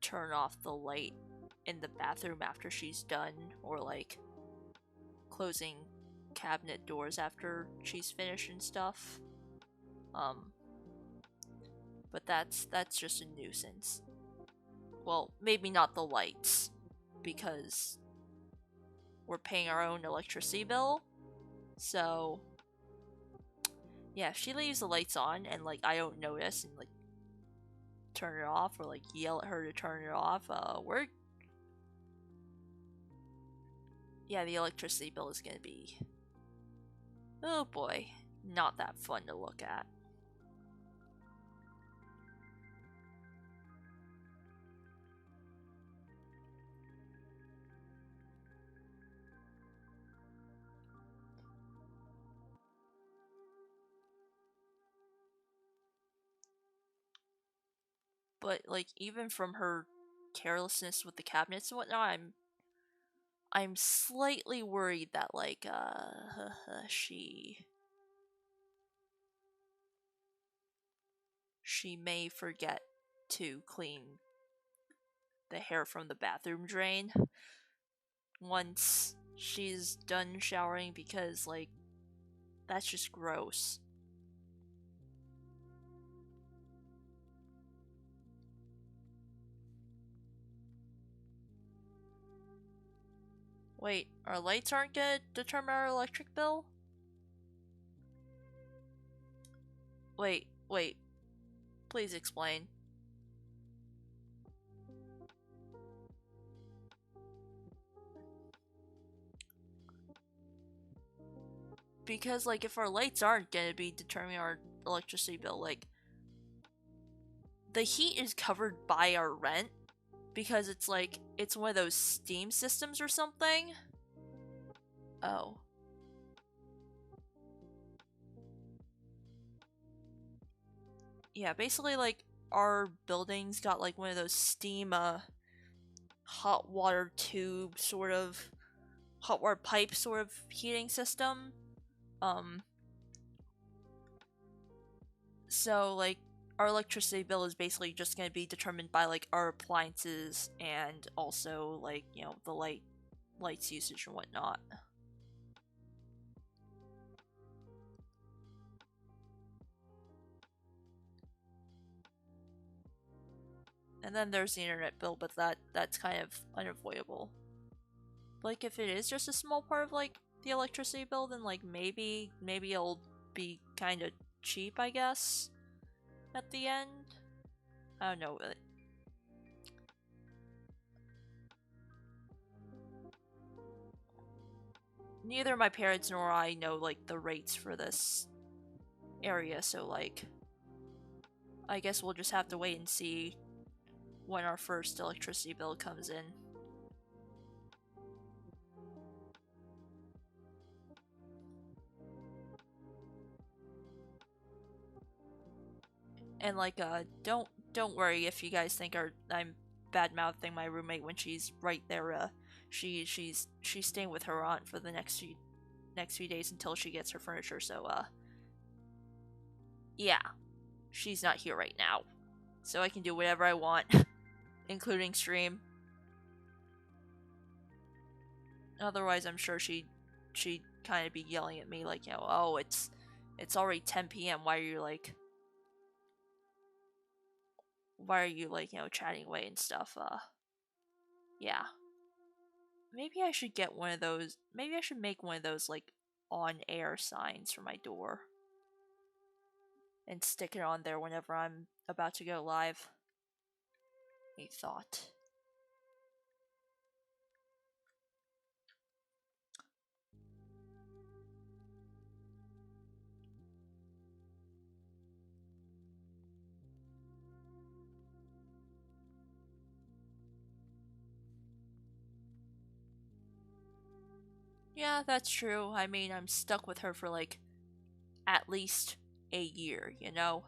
turn off the light in the bathroom after she's done, or like closing cabinet doors after she's finished and stuff. But that's just a nuisance. Well, maybe not the lights, because we're paying our own electricity bill. So yeah, if she leaves the lights on and like I don't notice and like turn it off or like yell at her to turn it off, the electricity bill is gonna be, oh boy, not that fun to look at. But like even from her carelessness with the cabinets and whatnot, I'm slightly worried that like she may forget to clean the hair from the bathroom drain once she's done showering, because like that's just gross. Wait, our lights aren't gonna determine our electric bill? Wait, please explain. Because like if our lights aren't gonna be determining our electricity bill, like the heat is covered by our rent, because it's like it's one of those steam systems or something. Oh. Yeah, basically like our building's got like one of those steam hot water tube sort of hot water pipe sort of heating system. So like our electricity bill is basically just going to be determined by like our appliances and also like, you know, the lights usage and whatnot. And then there's the internet bill, but that's kind of unavoidable. Like if it is just a small part of like the electricity bill, then like maybe it'll be kind of cheap, I guess, at the end. I don't know. Neither my parents nor I know like the rates for this area, so like I guess we'll just have to wait and see when our first electricity bill comes in. And like, don't worry if you guys think I'm bad mouthing my roommate when she's right there. She's staying with her aunt for the next few days until she gets her furniture. So yeah, she's not here right now, so I can do whatever I want, including stream. Otherwise, I'm sure she'd kind of be yelling at me like, oh, it's already 10 p.m. Why are you like chatting away and stuff? Yeah. Maybe I should get one of those. Maybe I should make one of those like on-air signs for my door and stick it on there whenever I'm about to go live. A thought. Yeah, that's true. I mean, I'm stuck with her for like at least a year, you know?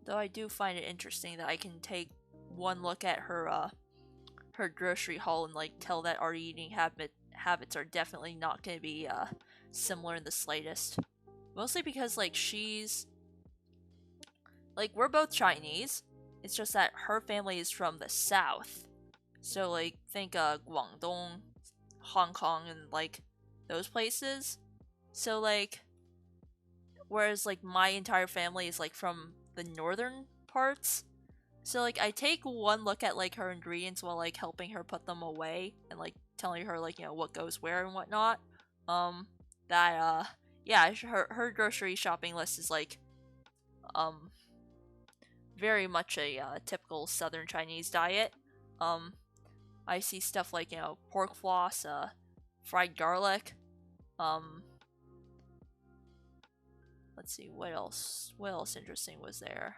Though I do find it interesting that I can take one look at her her grocery haul and like tell that our eating habits are definitely not going to be similar in the slightest. Mostly because like we're both Chinese. It's just that her family is from the south. So like think Guangdong, Hong Kong and like those places. So like whereas like my entire family is like from the northern parts. So like I take one look at like her ingredients while like helping her put them away and like telling her like what goes where and whatnot. That yeah, her grocery shopping list is like um very much a typical Southern Chinese diet. I see stuff like pork floss, fried garlic. Let's see what else. What else interesting was there?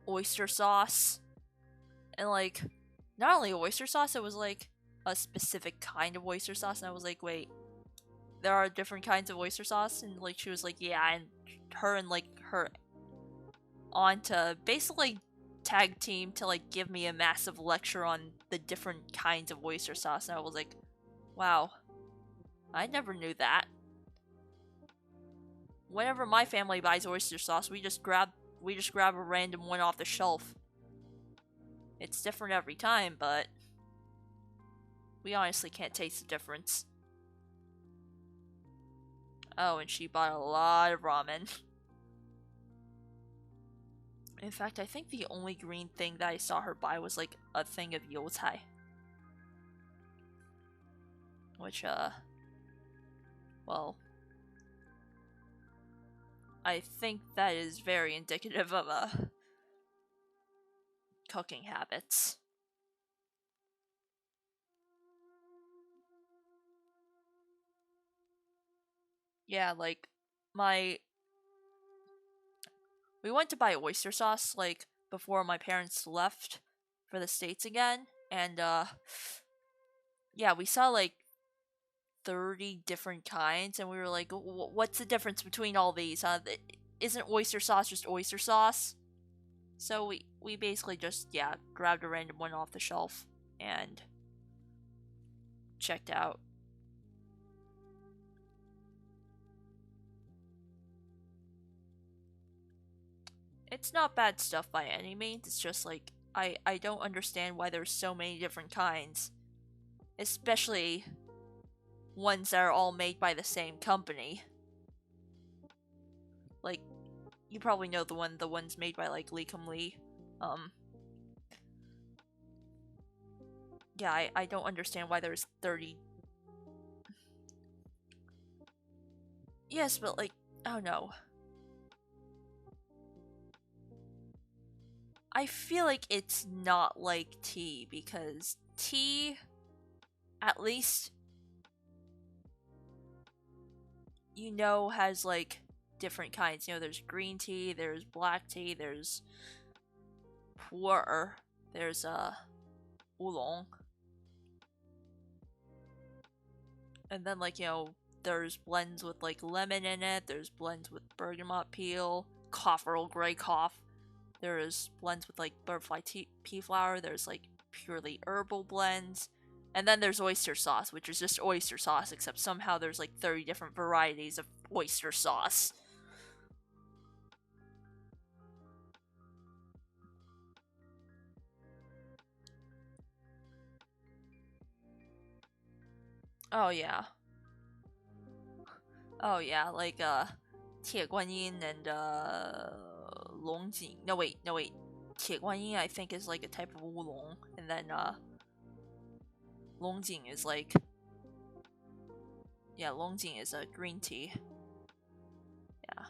Oyster sauce, and like not only oyster sauce, it was like a specific kind of oyster sauce, and I was like, wait, there are different kinds of oyster sauce, and like she was like, yeah, and her and like her aunt basically tag team to like give me a massive lecture on the different kinds of oyster sauce, and I was like, wow, I never knew that. Whenever my family buys oyster sauce, we just grab a random one off the shelf. It's different every time, but we honestly can't taste the difference. Oh, and she bought a lot of ramen. In fact, I think the only green thing that I saw her buy was like a thing of yotai. Which, well, I think that is very indicative of cooking habits. Yeah, like we went to buy oyster sauce like before my parents left for the States again, and yeah, we saw like 30 different kinds, and we were like, what's the difference between all these? Isn't oyster sauce just oyster sauce? So we basically just grabbed a random one off the shelf and checked out. It's not bad stuff by any means. It's just like I don't understand why there's so many different kinds, especially ones that are all made by the same company. Like you probably know the ones made by like Lee Kum Lee. Yeah, I don't understand why there's 30. Yes, but like, oh no. I feel like it's not like tea, because tea, at least, has like different kinds. There's green tea, there's black tea, there's pu'er, there's oolong, and then like there's blends with like lemon in it. There's blends with bergamot peel, cough Earl Grey cough. There's blends with like butterfly pea flower. There's like purely herbal blends. And then there's oyster sauce, which is just oyster sauce, except somehow there's like 30 different varieties of oyster sauce. Oh yeah. Oh yeah, like 铁观音 and 龙井. No wait. 铁观音 I think is like a type of oolong, and then 龙井 is like, yeah, 龙井 is a green tea. Yeah.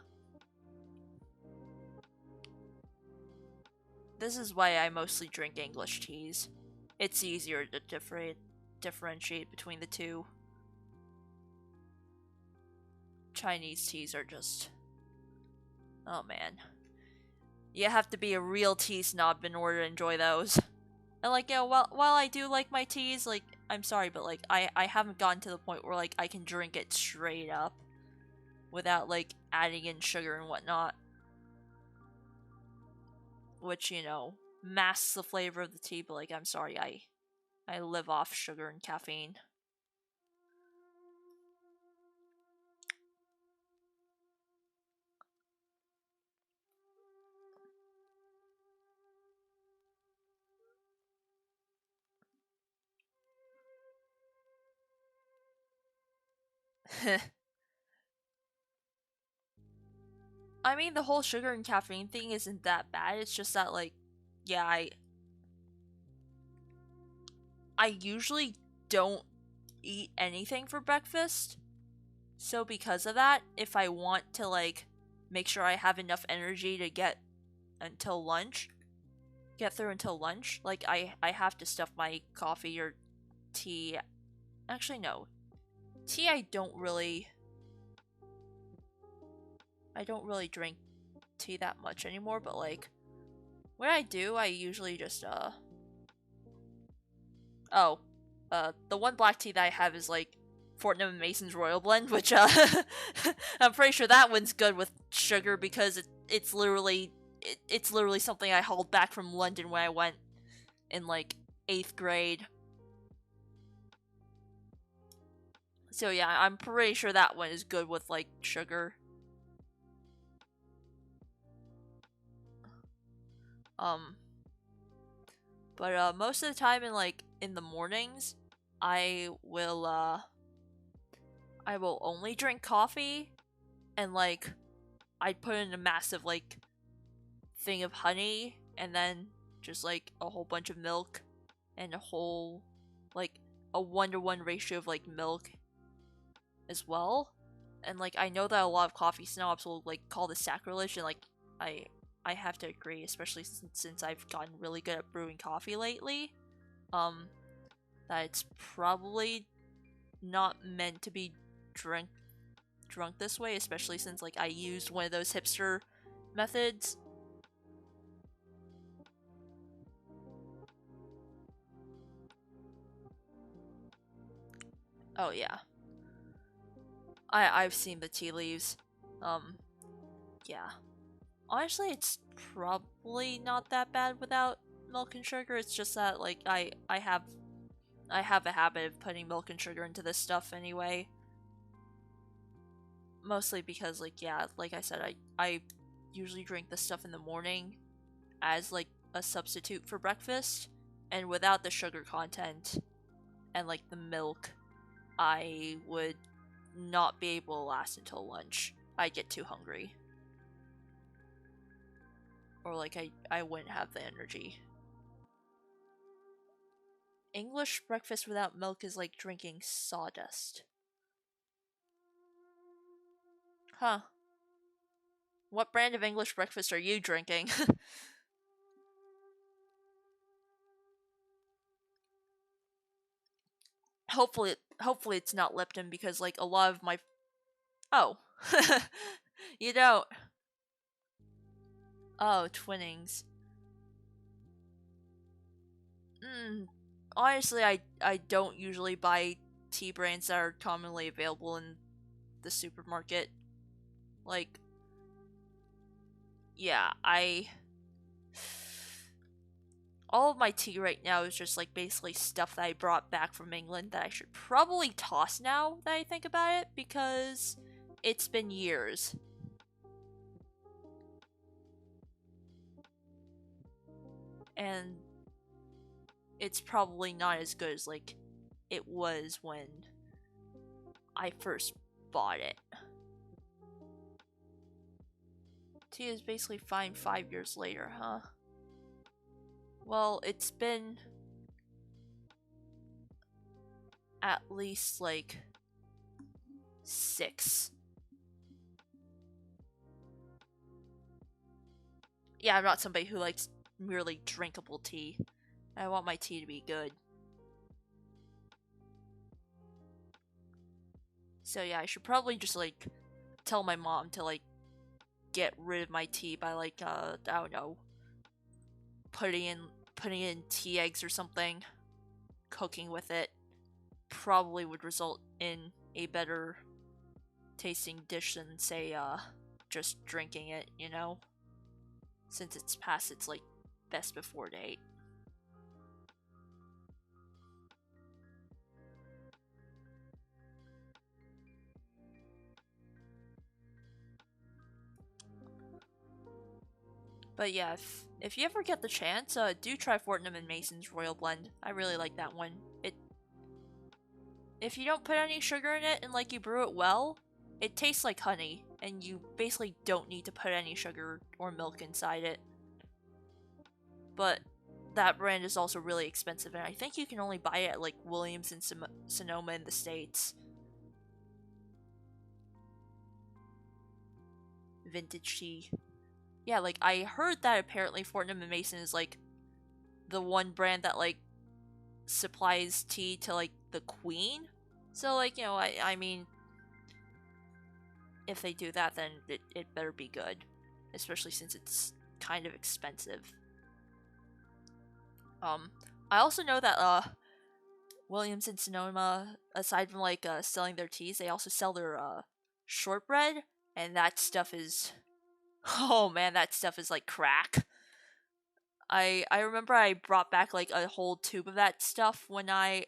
This is why I mostly drink English teas. It's easier to differentiate between the two. Chinese teas are just... oh man. You have to be a real tea snob in order to enjoy those. And like, while I do like my teas, like, I'm sorry, but like, I haven't gotten to the point where like I can drink it straight up without like adding in sugar and whatnot. Which, masks the flavor of the tea, but like, I'm sorry, I live off sugar and caffeine. I mean, the whole sugar and caffeine thing isn't that bad. It's just that, like, yeah, I usually don't eat anything for breakfast. So because of that, if I want to, like, make sure I have enough energy to get through until lunch, like, I have to stuff my coffee or tea. Actually, no. Tea I don't really drink tea that much anymore, but like, when I do, I usually just the one black tea that I have is like Fortnum and Mason's Royal Blend, which I'm pretty sure that one's good with sugar, because it's literally something I hauled back from London when I went in like 8th grade. So yeah, I'm pretty sure that one is good with like sugar. But most of the time in the mornings, I will only drink coffee, and like I'd put in a massive like thing of honey, and then just like a whole bunch of milk, and a 1-to-1 ratio of like milk as well. And like, I know that a lot of coffee snobs will like call this sacrilege, and like I have to agree, especially since I've gotten really good at brewing coffee lately. That it's probably not meant to be drunk this way, especially since like I used one of those hipster methods. Oh yeah. I've seen the tea leaves. Yeah. Honestly, it's probably not that bad without milk and sugar. It's just that like I have a habit of putting milk and sugar into this stuff anyway. Mostly because like, yeah, like I said, I usually drink this stuff in the morning as like a substitute for breakfast, and without the sugar content and like the milk, I would not be able to last until lunch. I'd get too hungry. Or like I wouldn't have the energy. English breakfast without milk is like drinking sawdust. Huh. What brand of English breakfast are you drinking? hopefully it's not Lipton, because like a lot of my oh you don't. Oh, Twinnings. Honestly, I don't usually buy tea brands that are commonly available in the supermarket. Like, yeah, all of my tea right now is just like basically stuff that I brought back from England that I should probably toss now that I think about it, because it's been years. And it's probably not as good as like it was when I first bought it. Tea is basically fine 5 years later, huh? Well, it's been at least like 6. Yeah, I'm not somebody who likes merely drinkable tea. I want my tea to be good. So yeah, I should probably just like tell my mom to like get rid of my tea by like I don't know, putting in tea eggs or something, cooking with it. Probably would result in a better tasting dish than say just drinking it, you know? Since it's past its like best before date. But yeah, if you ever get the chance, do try Fortnum and Mason's Royal Blend. I really like that one. If you don't put any sugar in it and like you brew it well, it tastes like honey, and you basically don't need to put any sugar or milk inside it. But that brand is also really expensive, and I think you can only buy it at like Williams and Sonoma in the States. Vintage tea. Yeah, like I heard that apparently Fortnum and Mason is like the one brand that like supplies tea to like the Queen. So like, you know, I mean, if they do that, then it better be good, especially since it's kind of expensive. I also know that Williams and Sonoma, aside from like selling their teas, they also sell their shortbread, and that stuff is, oh man, that stuff is like crack. I remember I brought back like a whole tube of that stuff when I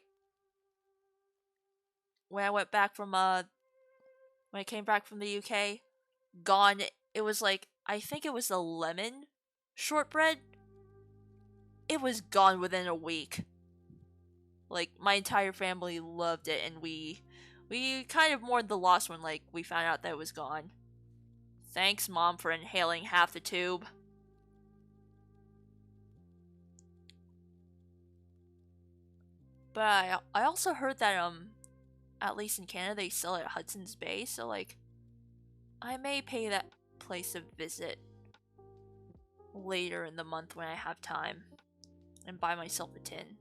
went back from when I came back from the UK. Gone. It was like, I think it was the lemon shortbread. It was gone within a week. Like my entire family loved it, and we kind of mourned the loss when like we found out that it was gone. Thanks, Mom, for inhaling half the tube. But I also heard that at least in Canada they sell it at Hudson's Bay, so like I may pay that place a visit later in the month when I have time and buy myself a tin.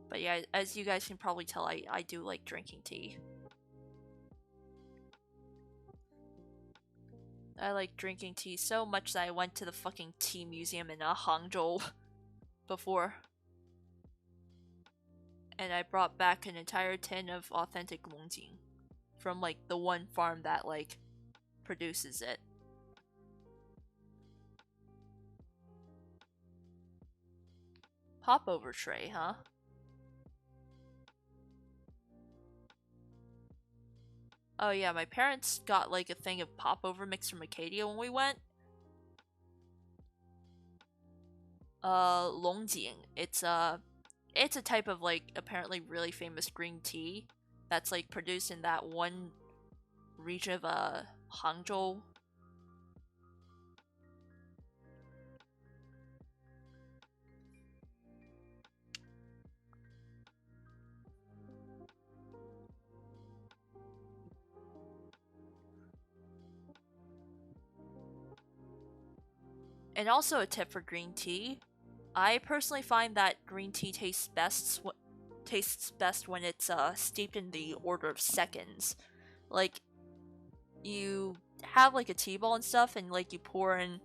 But yeah, as you guys can probably tell, I do like drinking tea. I like drinking tea so much that I went to the fucking tea museum in Hangzhou before. And I brought back an entire tin of authentic Longjing from like the one farm that like produces it. Popover tray, huh? Oh yeah, my parents got like a thing of popover mix from Acadia when we went. Longjing. It's a type of like apparently really famous green tea that's like produced in that one region of Hangzhou. And also a tip for green tea. I personally find that green tea tastes best when it's steeped in the order of seconds. Like, you have like a tea ball and stuff, and like you pour in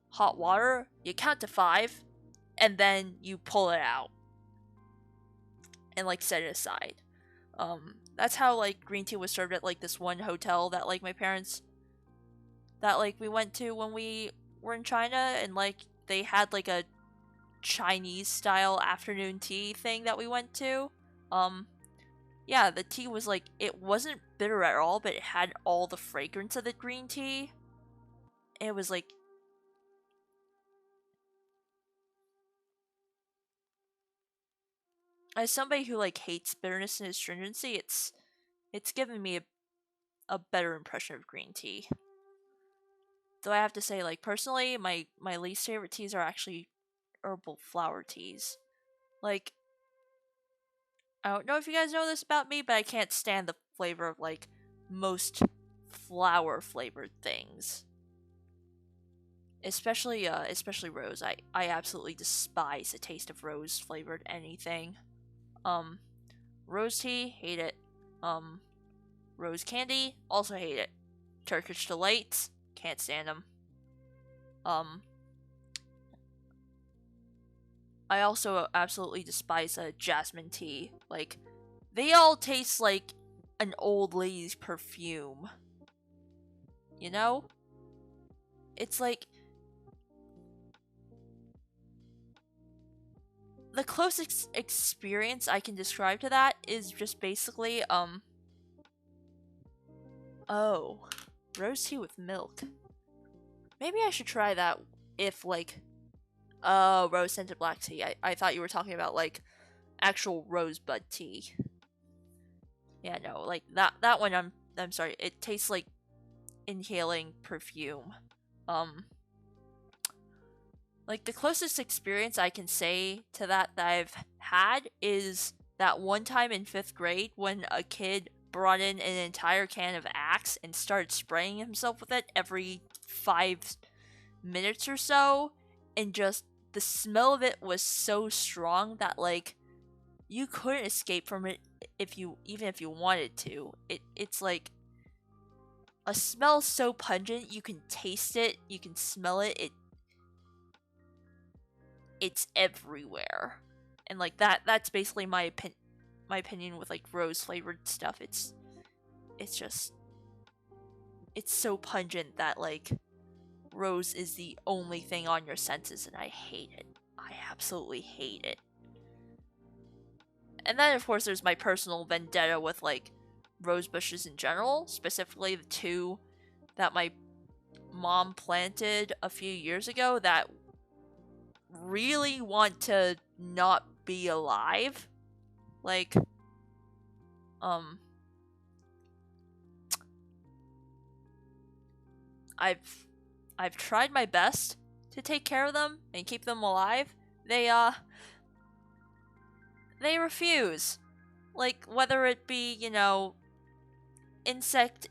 hot water, you count to 5, and then you pull it out and like set it aside. That's how like green tea was served at like this one hotel that like my parents that like we went to when we were in China, and like they had like a Chinese style afternoon tea thing that we went to. Yeah, the tea was like, it wasn't bitter at all, but it had all the fragrance of the green tea. It was like, as somebody who like hates bitterness and astringency, it's given me a better impression of green tea. Though I have to say, like, personally, my least favorite teas are actually herbal flower teas. Like, I don't know if you guys know this about me, but I can't stand the flavor of like most flower flavored things. Especially rose. I absolutely despise the taste of rose flavored anything. Um Rose tea, hate it. Rose candy, also hate it. Turkish delights, can't stand them. I also absolutely despise jasmine tea. Like, they all taste like an old lady's perfume. You know? It's like, the closest experience I can describe to that is just basically, oh, rose tea with milk. Maybe I should try that if, like, rose scented black tea. I thought you were talking about, like, actual rosebud tea. Yeah, no, like, that one, I'm sorry, it tastes like inhaling perfume. Like, the closest experience I can say to that I've had is that one time in 5th grade when a kid brought in an entire can of Axe and started spraying himself with it every 5 minutes or so, and just the smell of it was so strong that like you couldn't escape from it even if you wanted to. It's like a smell so pungent, you can taste it, you can smell it, it's everywhere. And like that's basically my opinion with like rose flavored stuff. It's just, it's so pungent that like rose is the only thing on your senses, and I hate it. I absolutely hate it. And then of course there's my personal vendetta with like rose bushes in general, specifically the 2 that my mom planted a few years ago that really want to not be alive. Like, I've tried my best to take care of them and keep them alive. They refuse. Like, whether it be, you know, insect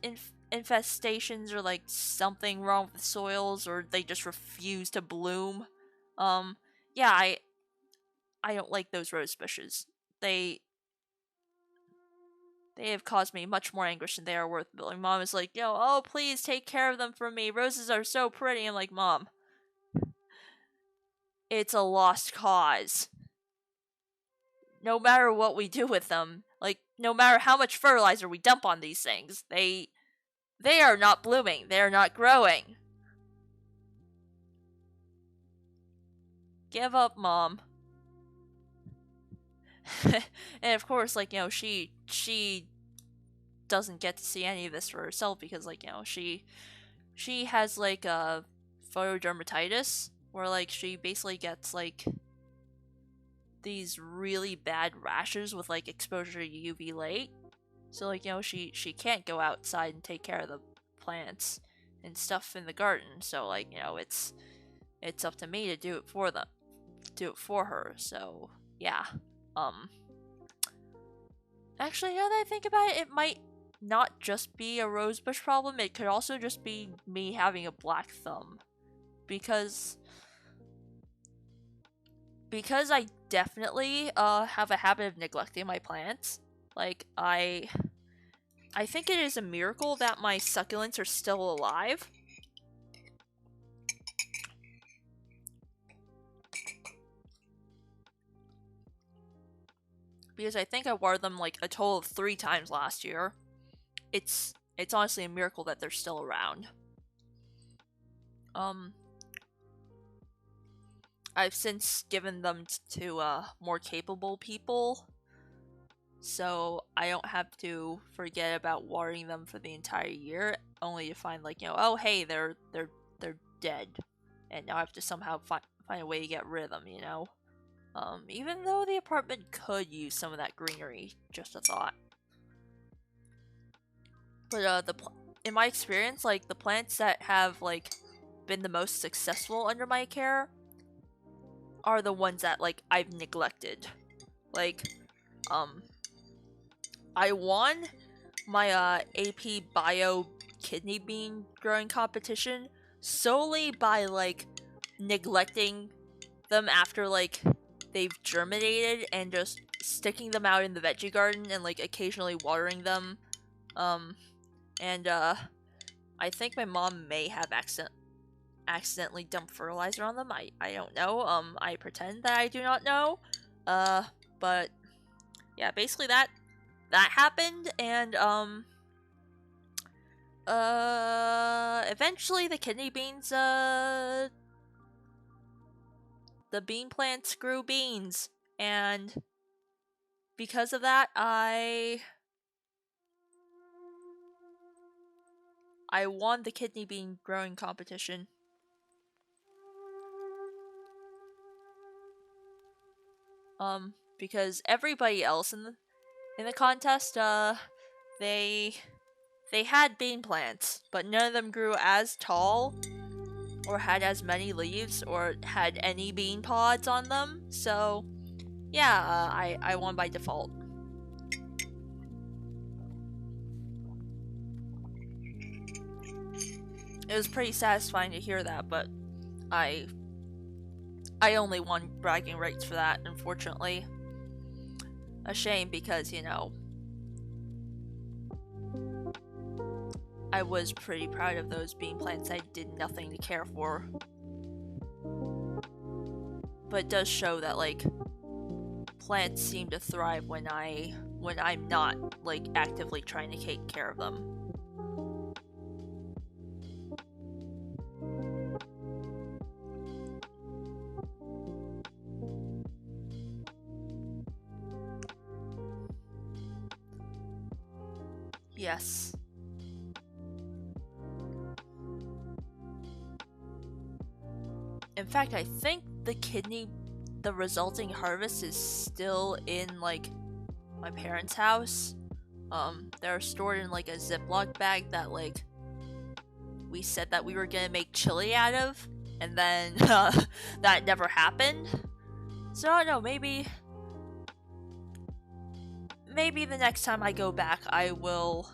infestations or like something wrong with the soils, or they just refuse to bloom. Yeah, I don't like those rose bushes. They have caused me much more anguish than they are worth. But my mom is like, yo, oh please take care of them for me. Roses are so pretty. I'm like, Mom, it's a lost cause. No matter what we do with them, like no matter how much fertilizer we dump on these things, they are not blooming. They are not growing. Give up, Mom. And of course, like, you know, she doesn't get to see any of this for herself because, like, you know, she has like a photodermatitis where like she basically gets like these really bad rashes with like exposure to UV light. So like, you know, she can't go outside and take care of the plants and stuff in the garden. So like, you know, it's up to me to do it for her. So yeah. Actually, now that I think about it, it might not just be a rosebush problem. It could also just be me having a black thumb. because I definitely have a habit of neglecting my plants. Like I think it is a miracle that my succulents are still alive. Because I think I watered them like a total of 3 times last year. It's honestly a miracle that they're still around. I've since given them to more capable people, so I don't have to forget about watering them for the entire year, only to find like, you know, oh hey, they're dead, and now I have to somehow find a way to get rid of them, you know. Even though the apartment could use some of that greenery, just a thought. But in my experience, like the plants that have like been the most successful under my care are the ones that like I've neglected. Like, I won my AP Bio kidney bean growing competition solely by like neglecting them after like they've germinated and just sticking them out in the veggie garden and like occasionally watering them. And I think my mom may have accidentally dumped fertilizer on them. I don't know. I pretend that I do not know. But yeah, basically that happened, and eventually the kidney beans, the bean plants grew beans, and because of that, I won the kidney bean growing competition. Because everybody else in the contest, they had bean plants, but none of them grew as tall, or had as many leaves, or had any bean pods on them. So, yeah, I won by default. It was pretty satisfying to hear that, but I only won bragging rights for that, unfortunately. A shame, because, you know, I was pretty proud of those bean plants I did nothing to care for. But it does show that, like, plants seem to thrive when I'm not, like, actively trying to take care of them. Yes. In fact, I think the resulting harvest is still in, like, my parents' house. They're stored in, like, a Ziploc bag that, like, we said that we were gonna make chili out of, and then, that never happened. So, I don't know, maybe the next time I go back, I will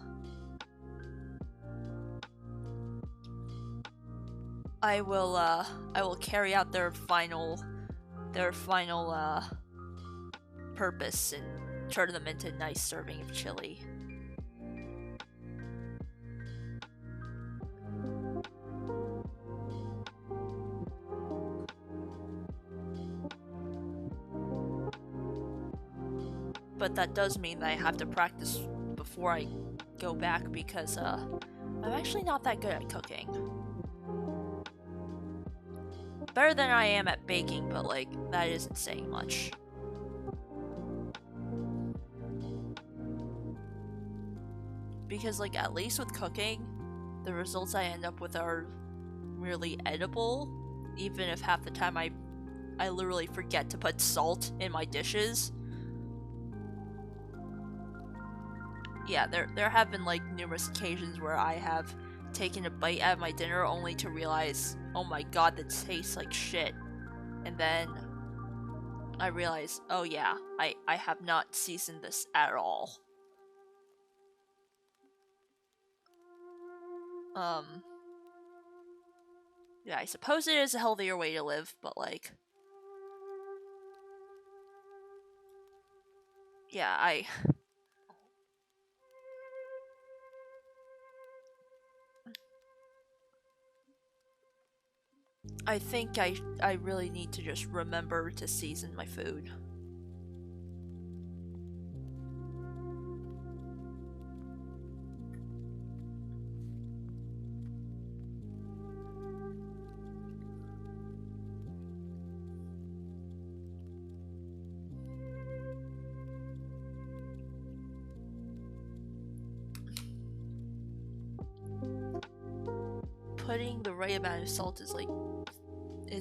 carry out their final purpose and turn them into a nice serving of chili. But that does mean that I have to practice before I go back, because I'm actually not that good at cooking. Better than I am at baking, but like, that isn't saying much. Because like, at least with cooking, the results I end up with are really edible, even if half the time I literally forget to put salt in my dishes. Yeah, there have been like numerous occasions where I have taken a bite out of my dinner only to realize, oh my god, that tastes like shit. And then I realize, oh yeah, I have not seasoned this at all. Yeah, I suppose it is a healthier way to live, but like, yeah, I think I really need to just remember to season my food. Putting the right amount of salt is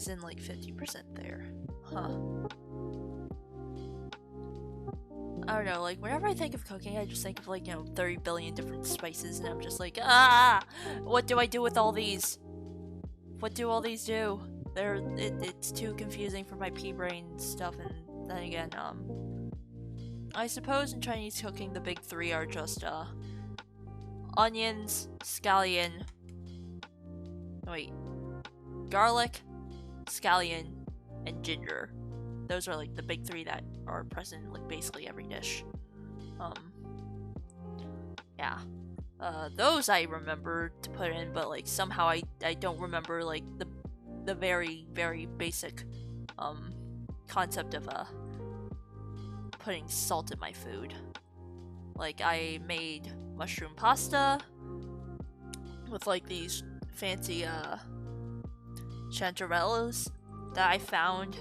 in like 50% there. Huh. I don't know, like whenever I think of cooking, I just think of like, 30 billion different spices, and I'm just like, what do I do with all these? What do all these do? It's too confusing for my pea brain stuff, and then again, I suppose in Chinese cooking, the big three are just, onions, scallion, garlic, scallion, and ginger. Those are like the big three that are present in like basically every dish. Yeah. Those I remember to put in, but like somehow I don't remember like the very, very basic concept of putting salt in my food. Like I made mushroom pasta with like these fancy chanterelles that I found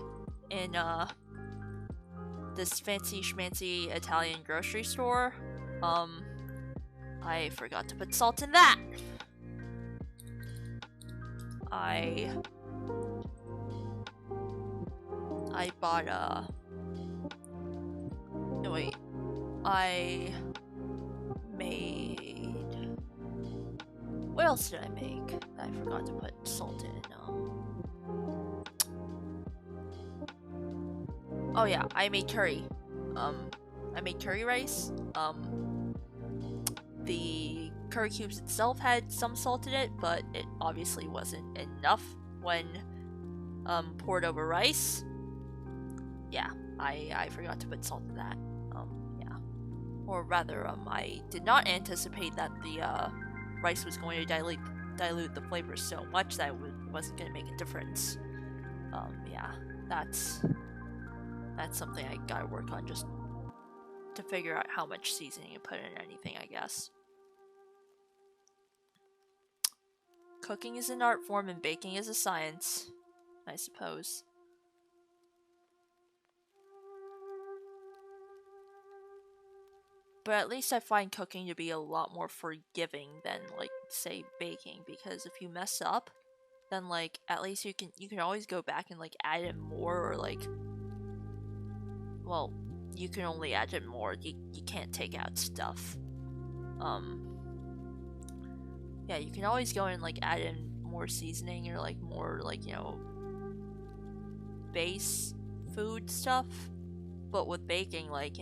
in this fancy schmancy Italian grocery store. I forgot to put salt in that. I bought I made, what else did I make that I forgot to put salt in? Oh yeah, I made curry. I made curry rice. The curry cubes itself had some salt in it, but it obviously wasn't enough when poured over rice. Yeah, I forgot to put salt in that. Yeah. Or rather, I did not anticipate that the rice was going to dilute the flavor so much that it wasn't going to make a difference. Yeah, that's something I gotta work on, just to figure out how much seasoning to put in anything, I guess. Cooking is an art form and baking is a science, I suppose. But at least I find cooking to be a lot more forgiving than, like, say, baking, because if you mess up, then, like, at least you can always go back and, like, add in more, or, like, well, you can only add in more, you can't take out stuff. Yeah, you can always go and, like, add in more seasoning, or, like, more, like, base food stuff. But with baking, like,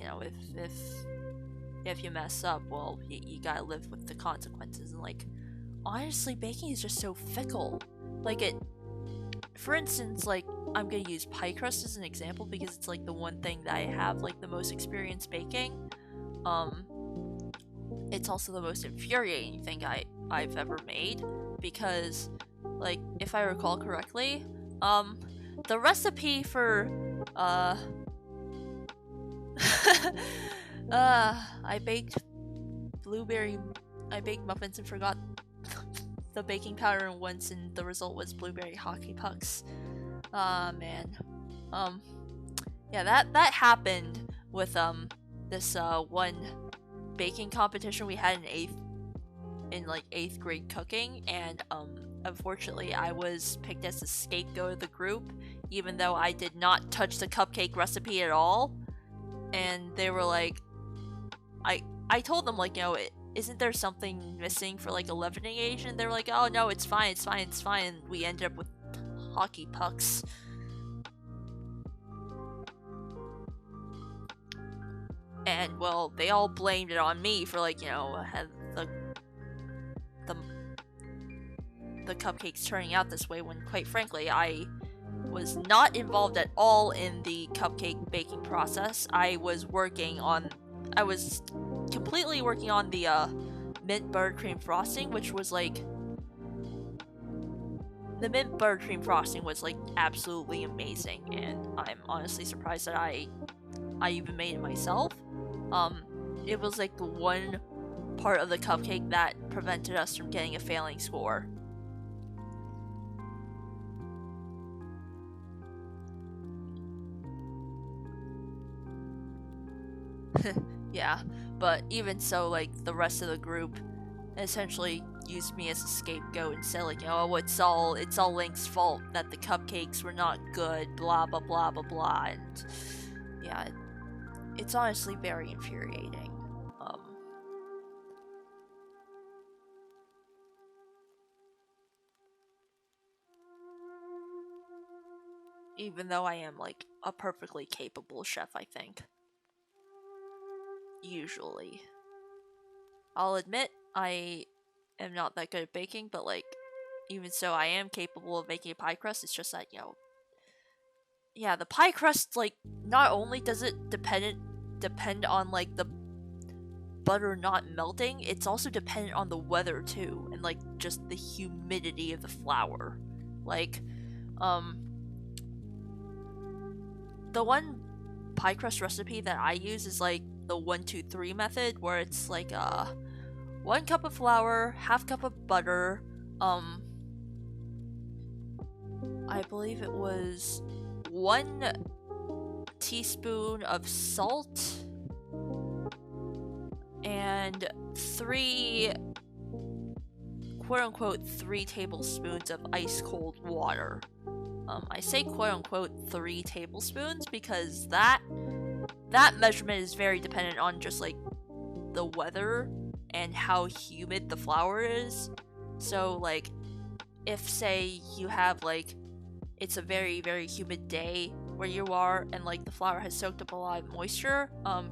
if you mess up, well, you gotta live with the consequences. And, like, honestly, baking is just so fickle. Like, for instance, like, I'm gonna use pie crust as an example because it's, like, the one thing that I have, like, the most experience baking. It's also the most infuriating thing I've ever made, because, like, if I recall correctly, the recipe for, I baked muffins and forgot the baking powder once, and the result was blueberry hockey pucks. Man. Yeah, that happened with, this, one baking competition we had in 8th grade cooking, and, unfortunately I was picked as the scapegoat of the group, even though I did not touch the cupcake recipe at all. And they were like, I told them, like, isn't there something missing for, like, a leavening agent? They were like, oh no, it's fine. And we ended up with hockey pucks. And, well, they all blamed it on me for, like, the cupcakes turning out this way when, quite frankly, I was not involved at all in the cupcake baking process. I was completely working on the mint buttercream frosting, which was like, the mint buttercream frosting was like absolutely amazing, and I'm honestly surprised that I even made it myself. It was like the one part of the cupcake that prevented us from getting a failing score. Yeah, but even so, like, the rest of the group essentially used me as a scapegoat and said, like, oh, it's all Link's fault that the cupcakes were not good, blah blah blah blah blah, and yeah, it's honestly very infuriating. Even though I am like a perfectly capable chef, I think. Usually. I'll admit I am not that good at baking, but like, even so, I am capable of making a pie crust. It's just that, yeah, the pie crust, like, not only does it depend on like the butter not melting, it's also dependent on the weather too, and like just the humidity of the flour. Like, the one pie crust recipe that I use is like the 1-2-3 method, where it's like 1 cup of flour, half cup of butter, I believe it was 1 teaspoon of salt, and 3 quote-unquote 3 tablespoons of ice cold water. I say quote-unquote 3 tablespoons because that measurement is very dependent on just like the weather and how humid the flour is. So like, if say you have like, it's a very very humid day where you are and like the flour has soaked up a lot of moisture,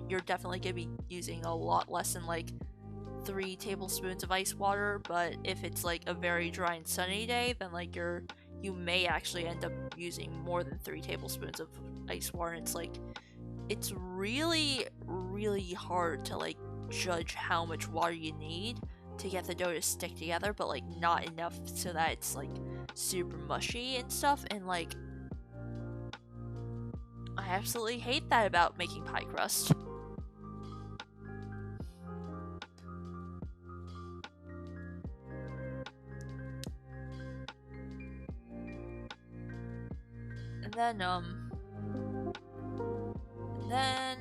you're definitely gonna be using a lot less than like 3 tablespoons of ice water. But if it's like a very dry and sunny day, then like you may actually end up using more than 3 tablespoons of ice water. And it's like, it's really really hard to like judge how much water you need to get the dough to stick together, but like not enough so that it's like super mushy and stuff. And like, I absolutely hate that about making pie crust. And then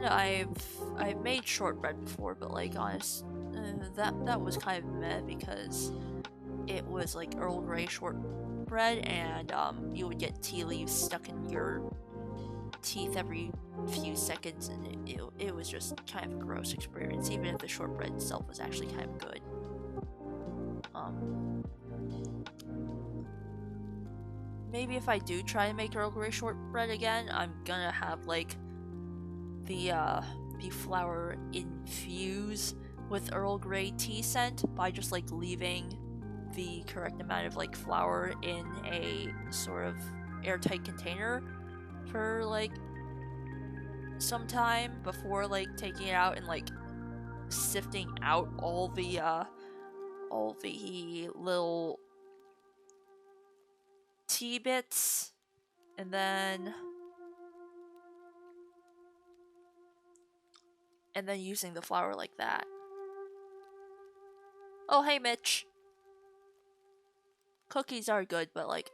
I've made shortbread before, but like that was kind of meh because it was like Earl Grey shortbread, and you would get tea leaves stuck in your teeth every few seconds, and it was just kind of a gross experience, even if the shortbread itself was actually kind of good. Maybe if I do try and make Earl Grey shortbread again, I'm gonna have like the flour infuse with Earl Grey tea scent by just like leaving the correct amount of like flour in a sort of airtight container for like some time before like taking it out and like sifting out all the little tea bits, and then using the flour like that. Oh, hey Mitch. Cookies are good, but like,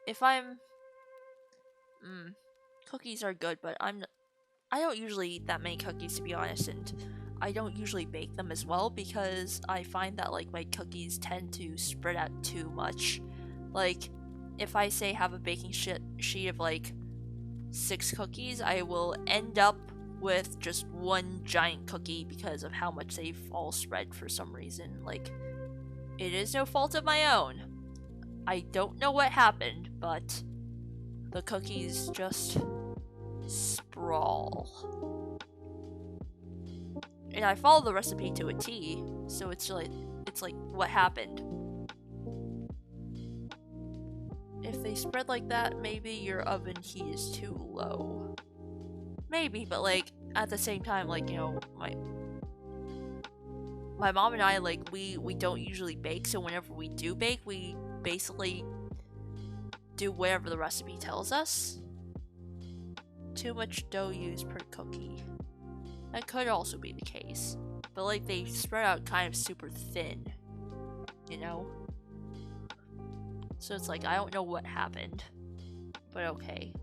if I'm cookies are good, but I don't usually eat that many cookies, to be honest, and I don't usually bake them as well because I find that like my cookies tend to spread out too much. Like, if I say have a baking sheet of like 6 cookies, I will end up with just 1 giant cookie because of how much they've all spread for some reason. Like, it is no fault of my own. I don't know what happened, but the cookies just sprawl. And I follow the recipe to a T, so it's like what happened. if they spread like that, maybe your oven heat is too low. Maybe, but like at the same time, like, you know, my mom and I, like, we don't usually bake, so whenever we do bake, we basically do whatever the recipe tells us. Too much dough used per cookie. That could also be the case. But like they spread out kind of super thin, you know? So it's like, I don't know what happened. But okay.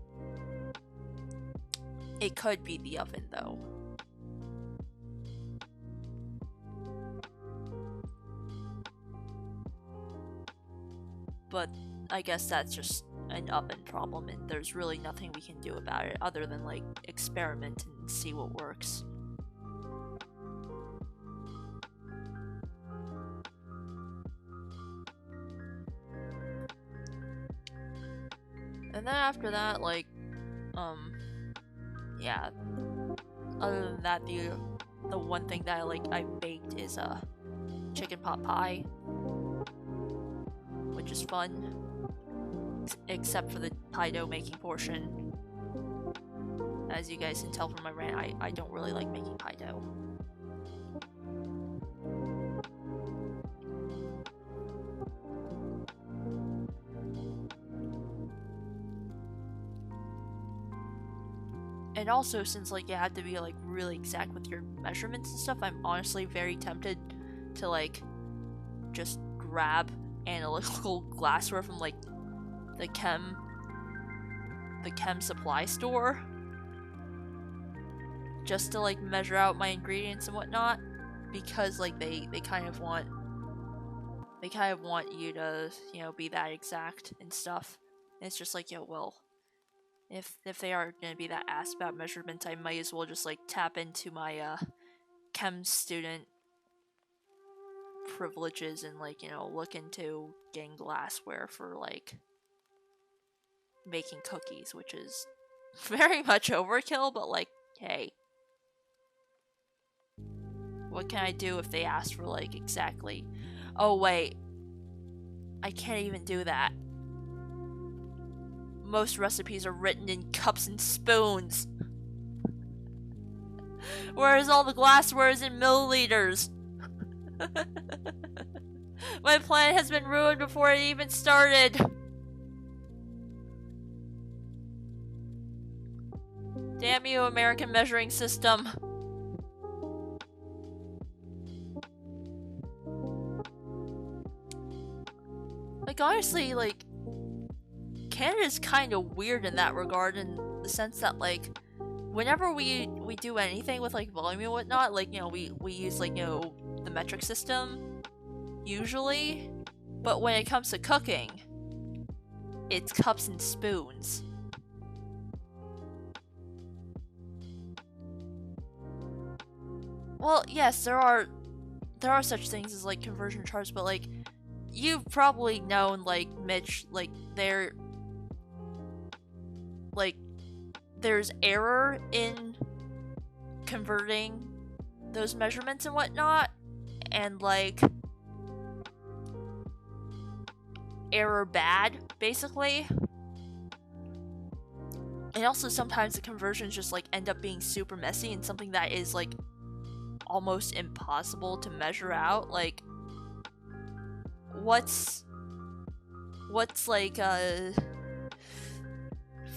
It could be the oven though. But I guess that's just an oven problem, and there's really nothing we can do about it other than like experiment and see what works. And then after that, like, yeah. Other than that, the one thing that I baked is chicken pot pie, which is fun, except for the pie dough making portion. As you guys can tell from my rant, I don't really like making pie dough. And also, since like you had to be like really exact with your measurements and stuff, I'm honestly very tempted to like just grab analytical glassware from like the chem supply store, just to like measure out my ingredients and whatnot, because like they kind of want you to, you know, be that exact and stuff. And it's just like, yo, well, if they are gonna be that asked about measurements, I might as well just like tap into my chem student privileges and like, you know, look into getting glassware for like making cookies, which is very much overkill, but like, hey, what can I do if they ask for like exactly? Oh wait, I can't even do that. Most recipes are written in cups and spoons, whereas all the glassware is in milliliters. My plan has been ruined before it even started. Damn you, American measuring system. Like, honestly, like, Canada's kind of weird in that regard, in the sense that, like, whenever we do anything with, like, volume and whatnot, like, you know, we use, like, you know, the metric system, usually, but when it comes to cooking, it's cups and spoons. Well, yes, there are such things as, like, conversion charts, but, like, you've probably known, like, Mitch, like, there's error in converting those measurements and whatnot, and like error bad, basically. And also sometimes the conversions just like end up being super messy and something that is like almost impossible to measure out. Like, what's like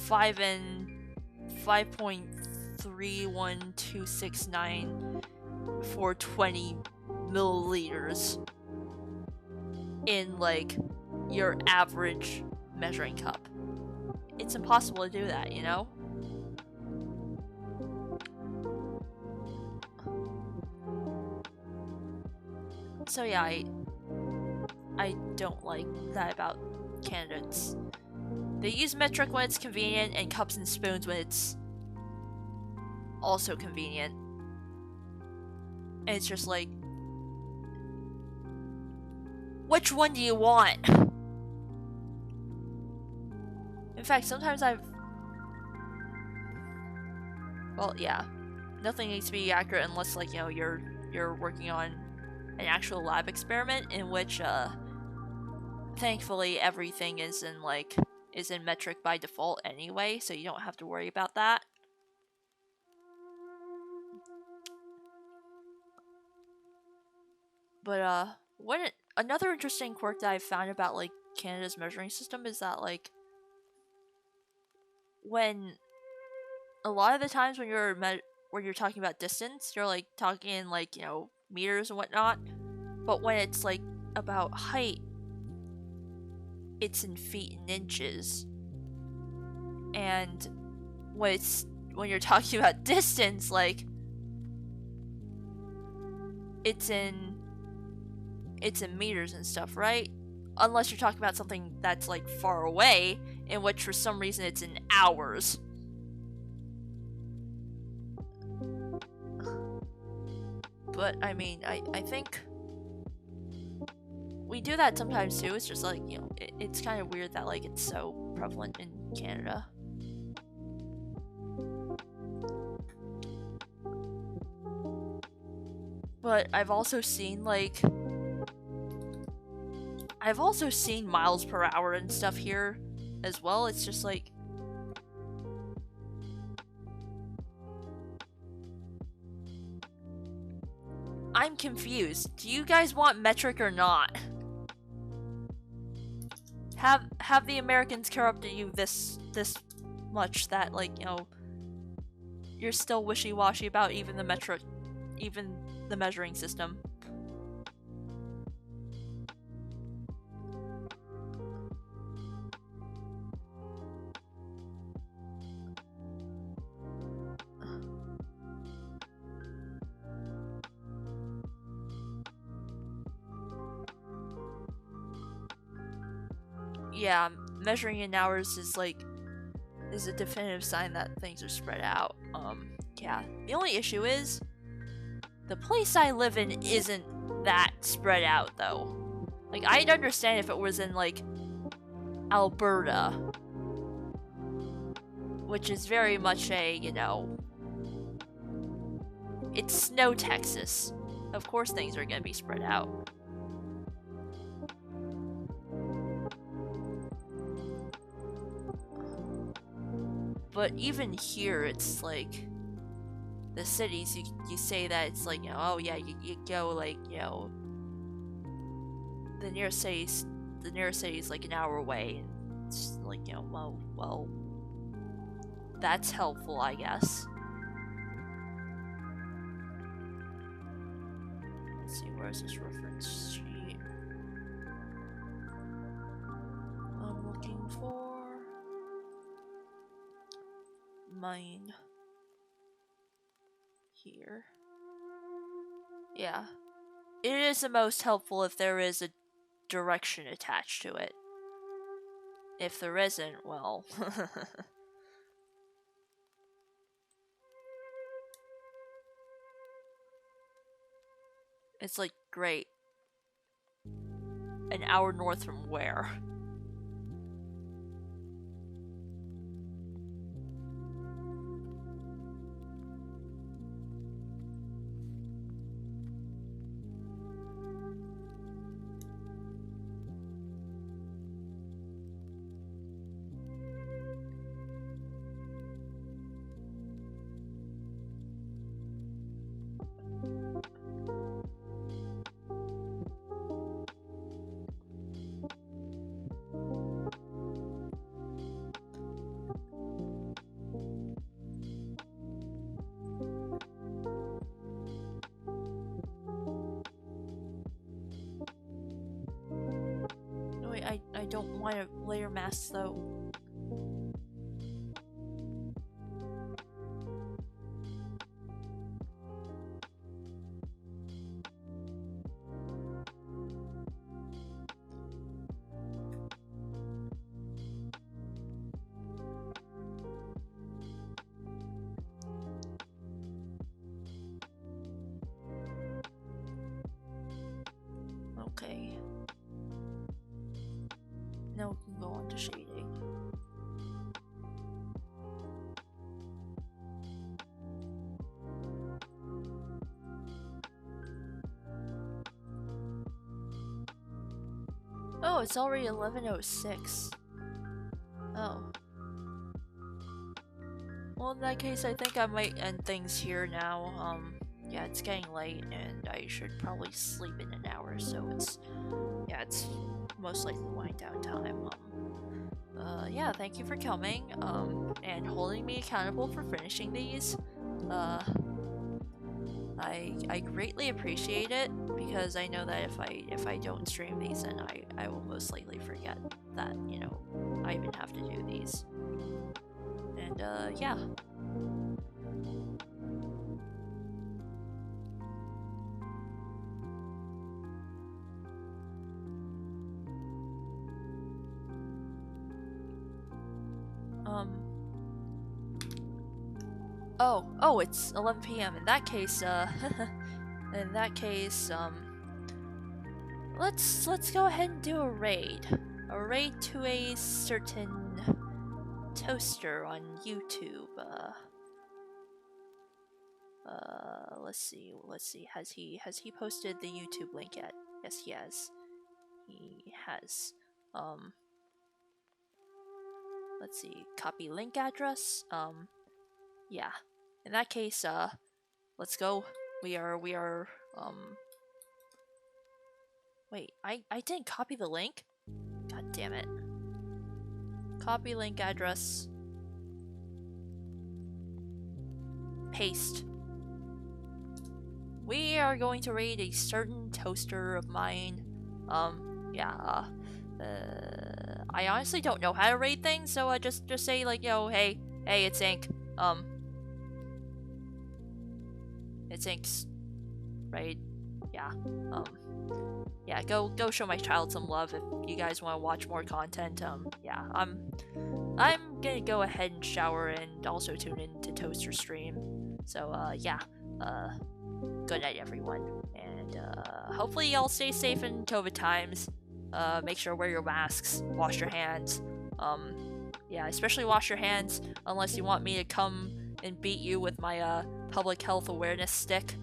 5.31269 for 20 milliliters in like your average measuring cup. It's impossible to do that, you know? So yeah, I don't like that about candidates. They use metric when it's convenient and cups and spoons when it's also convenient. And it's just like, which one do you want? In fact, sometimes well, yeah, nothing needs to be accurate unless, like, you know, you're working on an actual lab experiment in which, thankfully everything is in, like, is in metric by default anyway, so you don't have to worry about that. But another interesting quirk that I've found about like Canada's measuring system is that like when a lot of the times when you're talking about distance, you're like talking in like, you know, meters and whatnot. But when it's like about height, it's in feet and inches. And when you're talking about distance, like it's in meters and stuff, right? Unless you're talking about something that's like far away, in which for some reason it's in hours. But I mean, I think we do that sometimes too. It's just like, you know, it's kind of weird that like it's so prevalent in Canada. But I've also seen miles per hour and stuff here as well. It's just like, I'm confused. Do you guys want metric or not? Have the Americans corrupted you this much that like, you know, you're still wishy-washy about even the measuring system? Yeah, measuring in hours is a definitive sign that things are spread out. Yeah. The only issue is the place I live in isn't that spread out though. Like, I'd understand if it was in like Alberta, which is very much a, you know, it's snow Texas. Of course things are gonna be spread out. But even here, it's like the cities, you say that it's like, you know, oh yeah, you go like, you know, the nearest city is like an hour away, and it's like, you know, well, that's helpful, I guess. Let's see, where's this reference sheet? I'm looking for mine here. Yeah. It is the most helpful if there is a direction attached to it. If there isn't, well... It's like, great. An hour north from where? I don't want to layer masks though. Okay. Now we can go on to shading. Oh, it's already 11:06. Oh. Well, in that case, I think I might end things here now. Yeah, it's getting late, and I should probably sleep in an hour, so it's most likely wind down time. Yeah, thank you for coming, and holding me accountable for finishing these. I greatly appreciate it, because I know that if I don't stream these, then I will most likely forget that, you know, I even have to do these. And, yeah. Oh, it's 11 p.m. In that case, let's go ahead and do a raid. A raid to a certain toaster on YouTube. Let's see. Has he posted the YouTube link yet? Yes, he has. He has. Let's see. Copy link address. Yeah. In that case, let's go. We are, wait, I didn't copy the link? God damn it. Copy link address. Paste. We are going to raid a certain toaster of mine. Yeah, I honestly don't know how to raid things, so just say, like, yo, hey, it's Ink. It's Ink's raid. Yeah. Yeah, go show my child some love if you guys want to watch more content. Yeah, I'm gonna go ahead and shower and also tune in to Toaster stream. So, yeah. Good night, everyone. And, hopefully y'all stay safe in COVID times. Make sure to wear your masks, wash your hands. Yeah, especially wash your hands, unless you want me to come and beat you with my, public health awareness stick.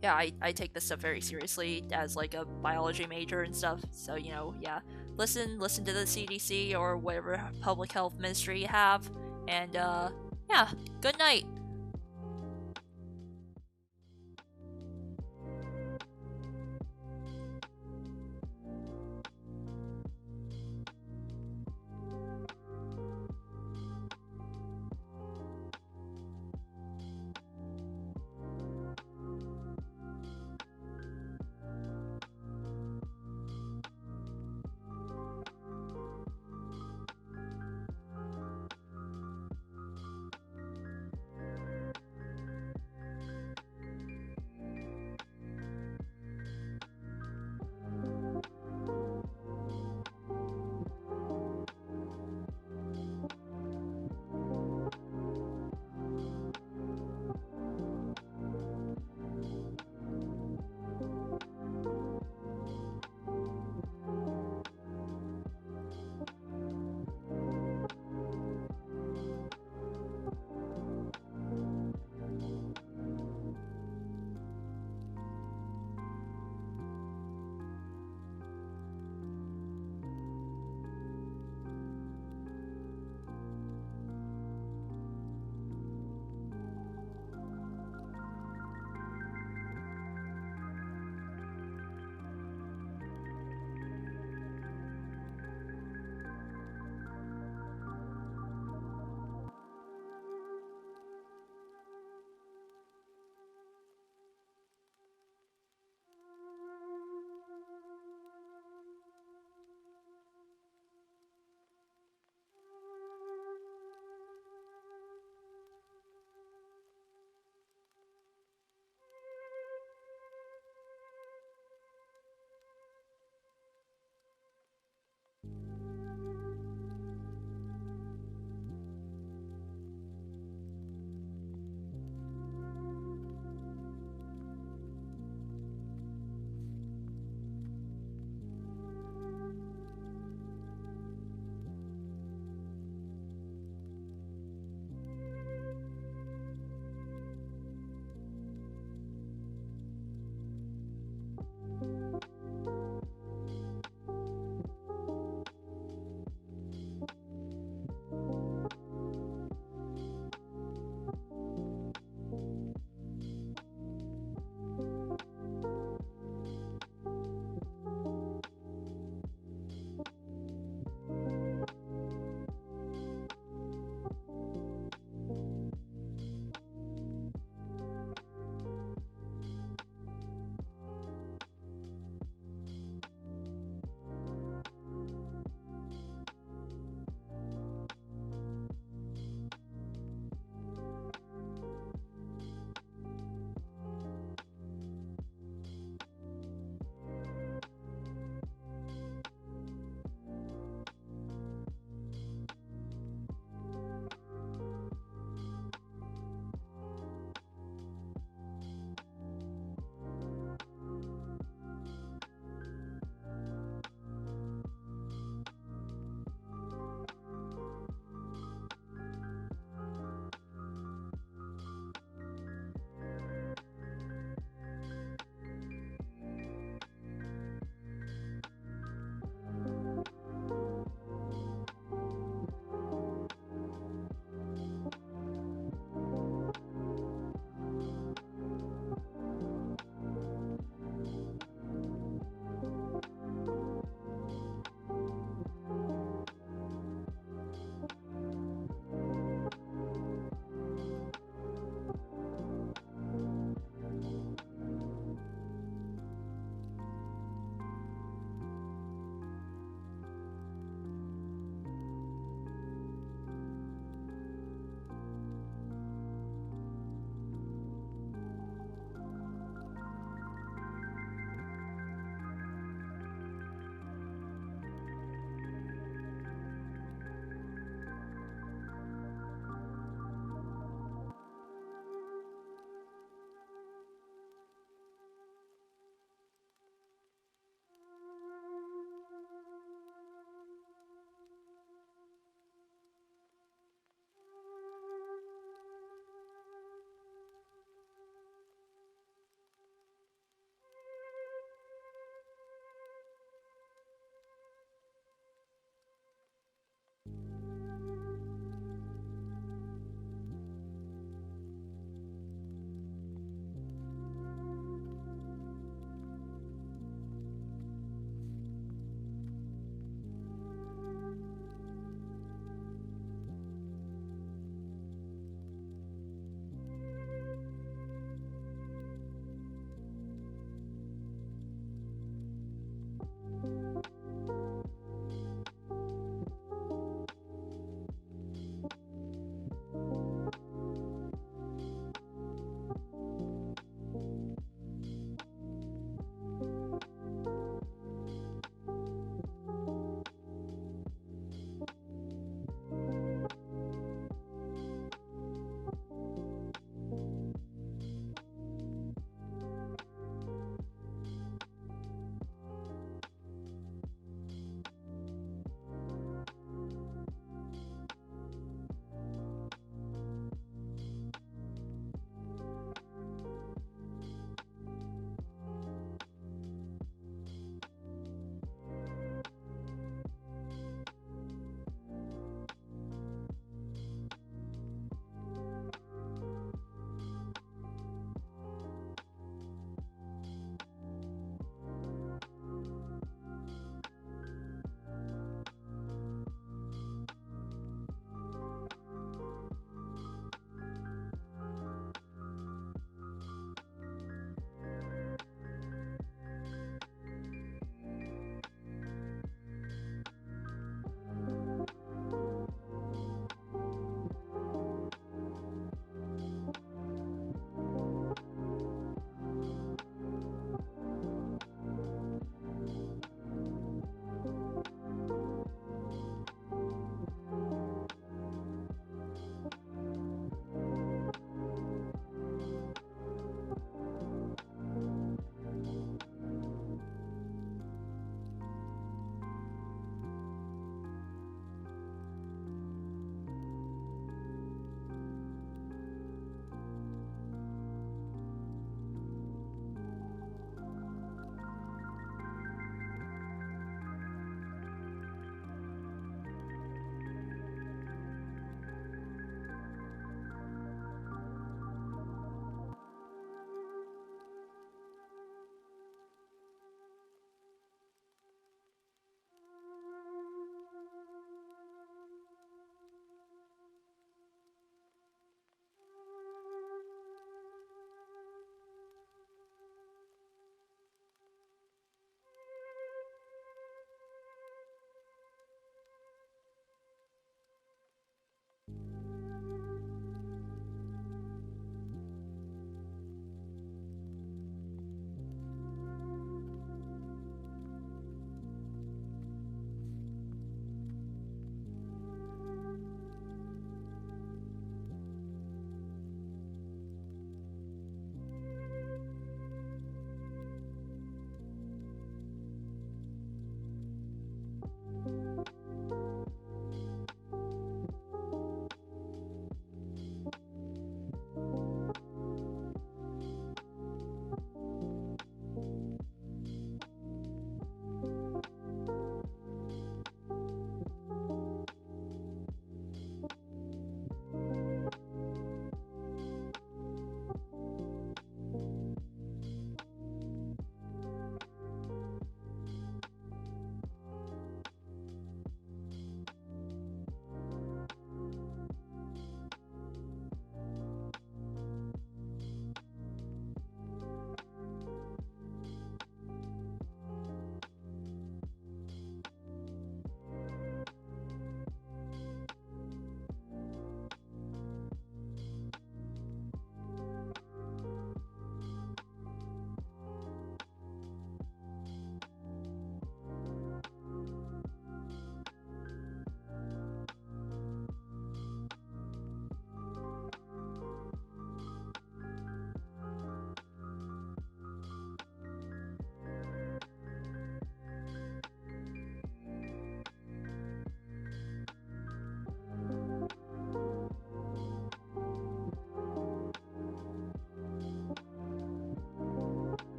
Yeah, I take this stuff very seriously as, like, a biology major and stuff, so, you know, yeah. Listen to the CDC or whatever public health ministry you have, and, yeah, good night.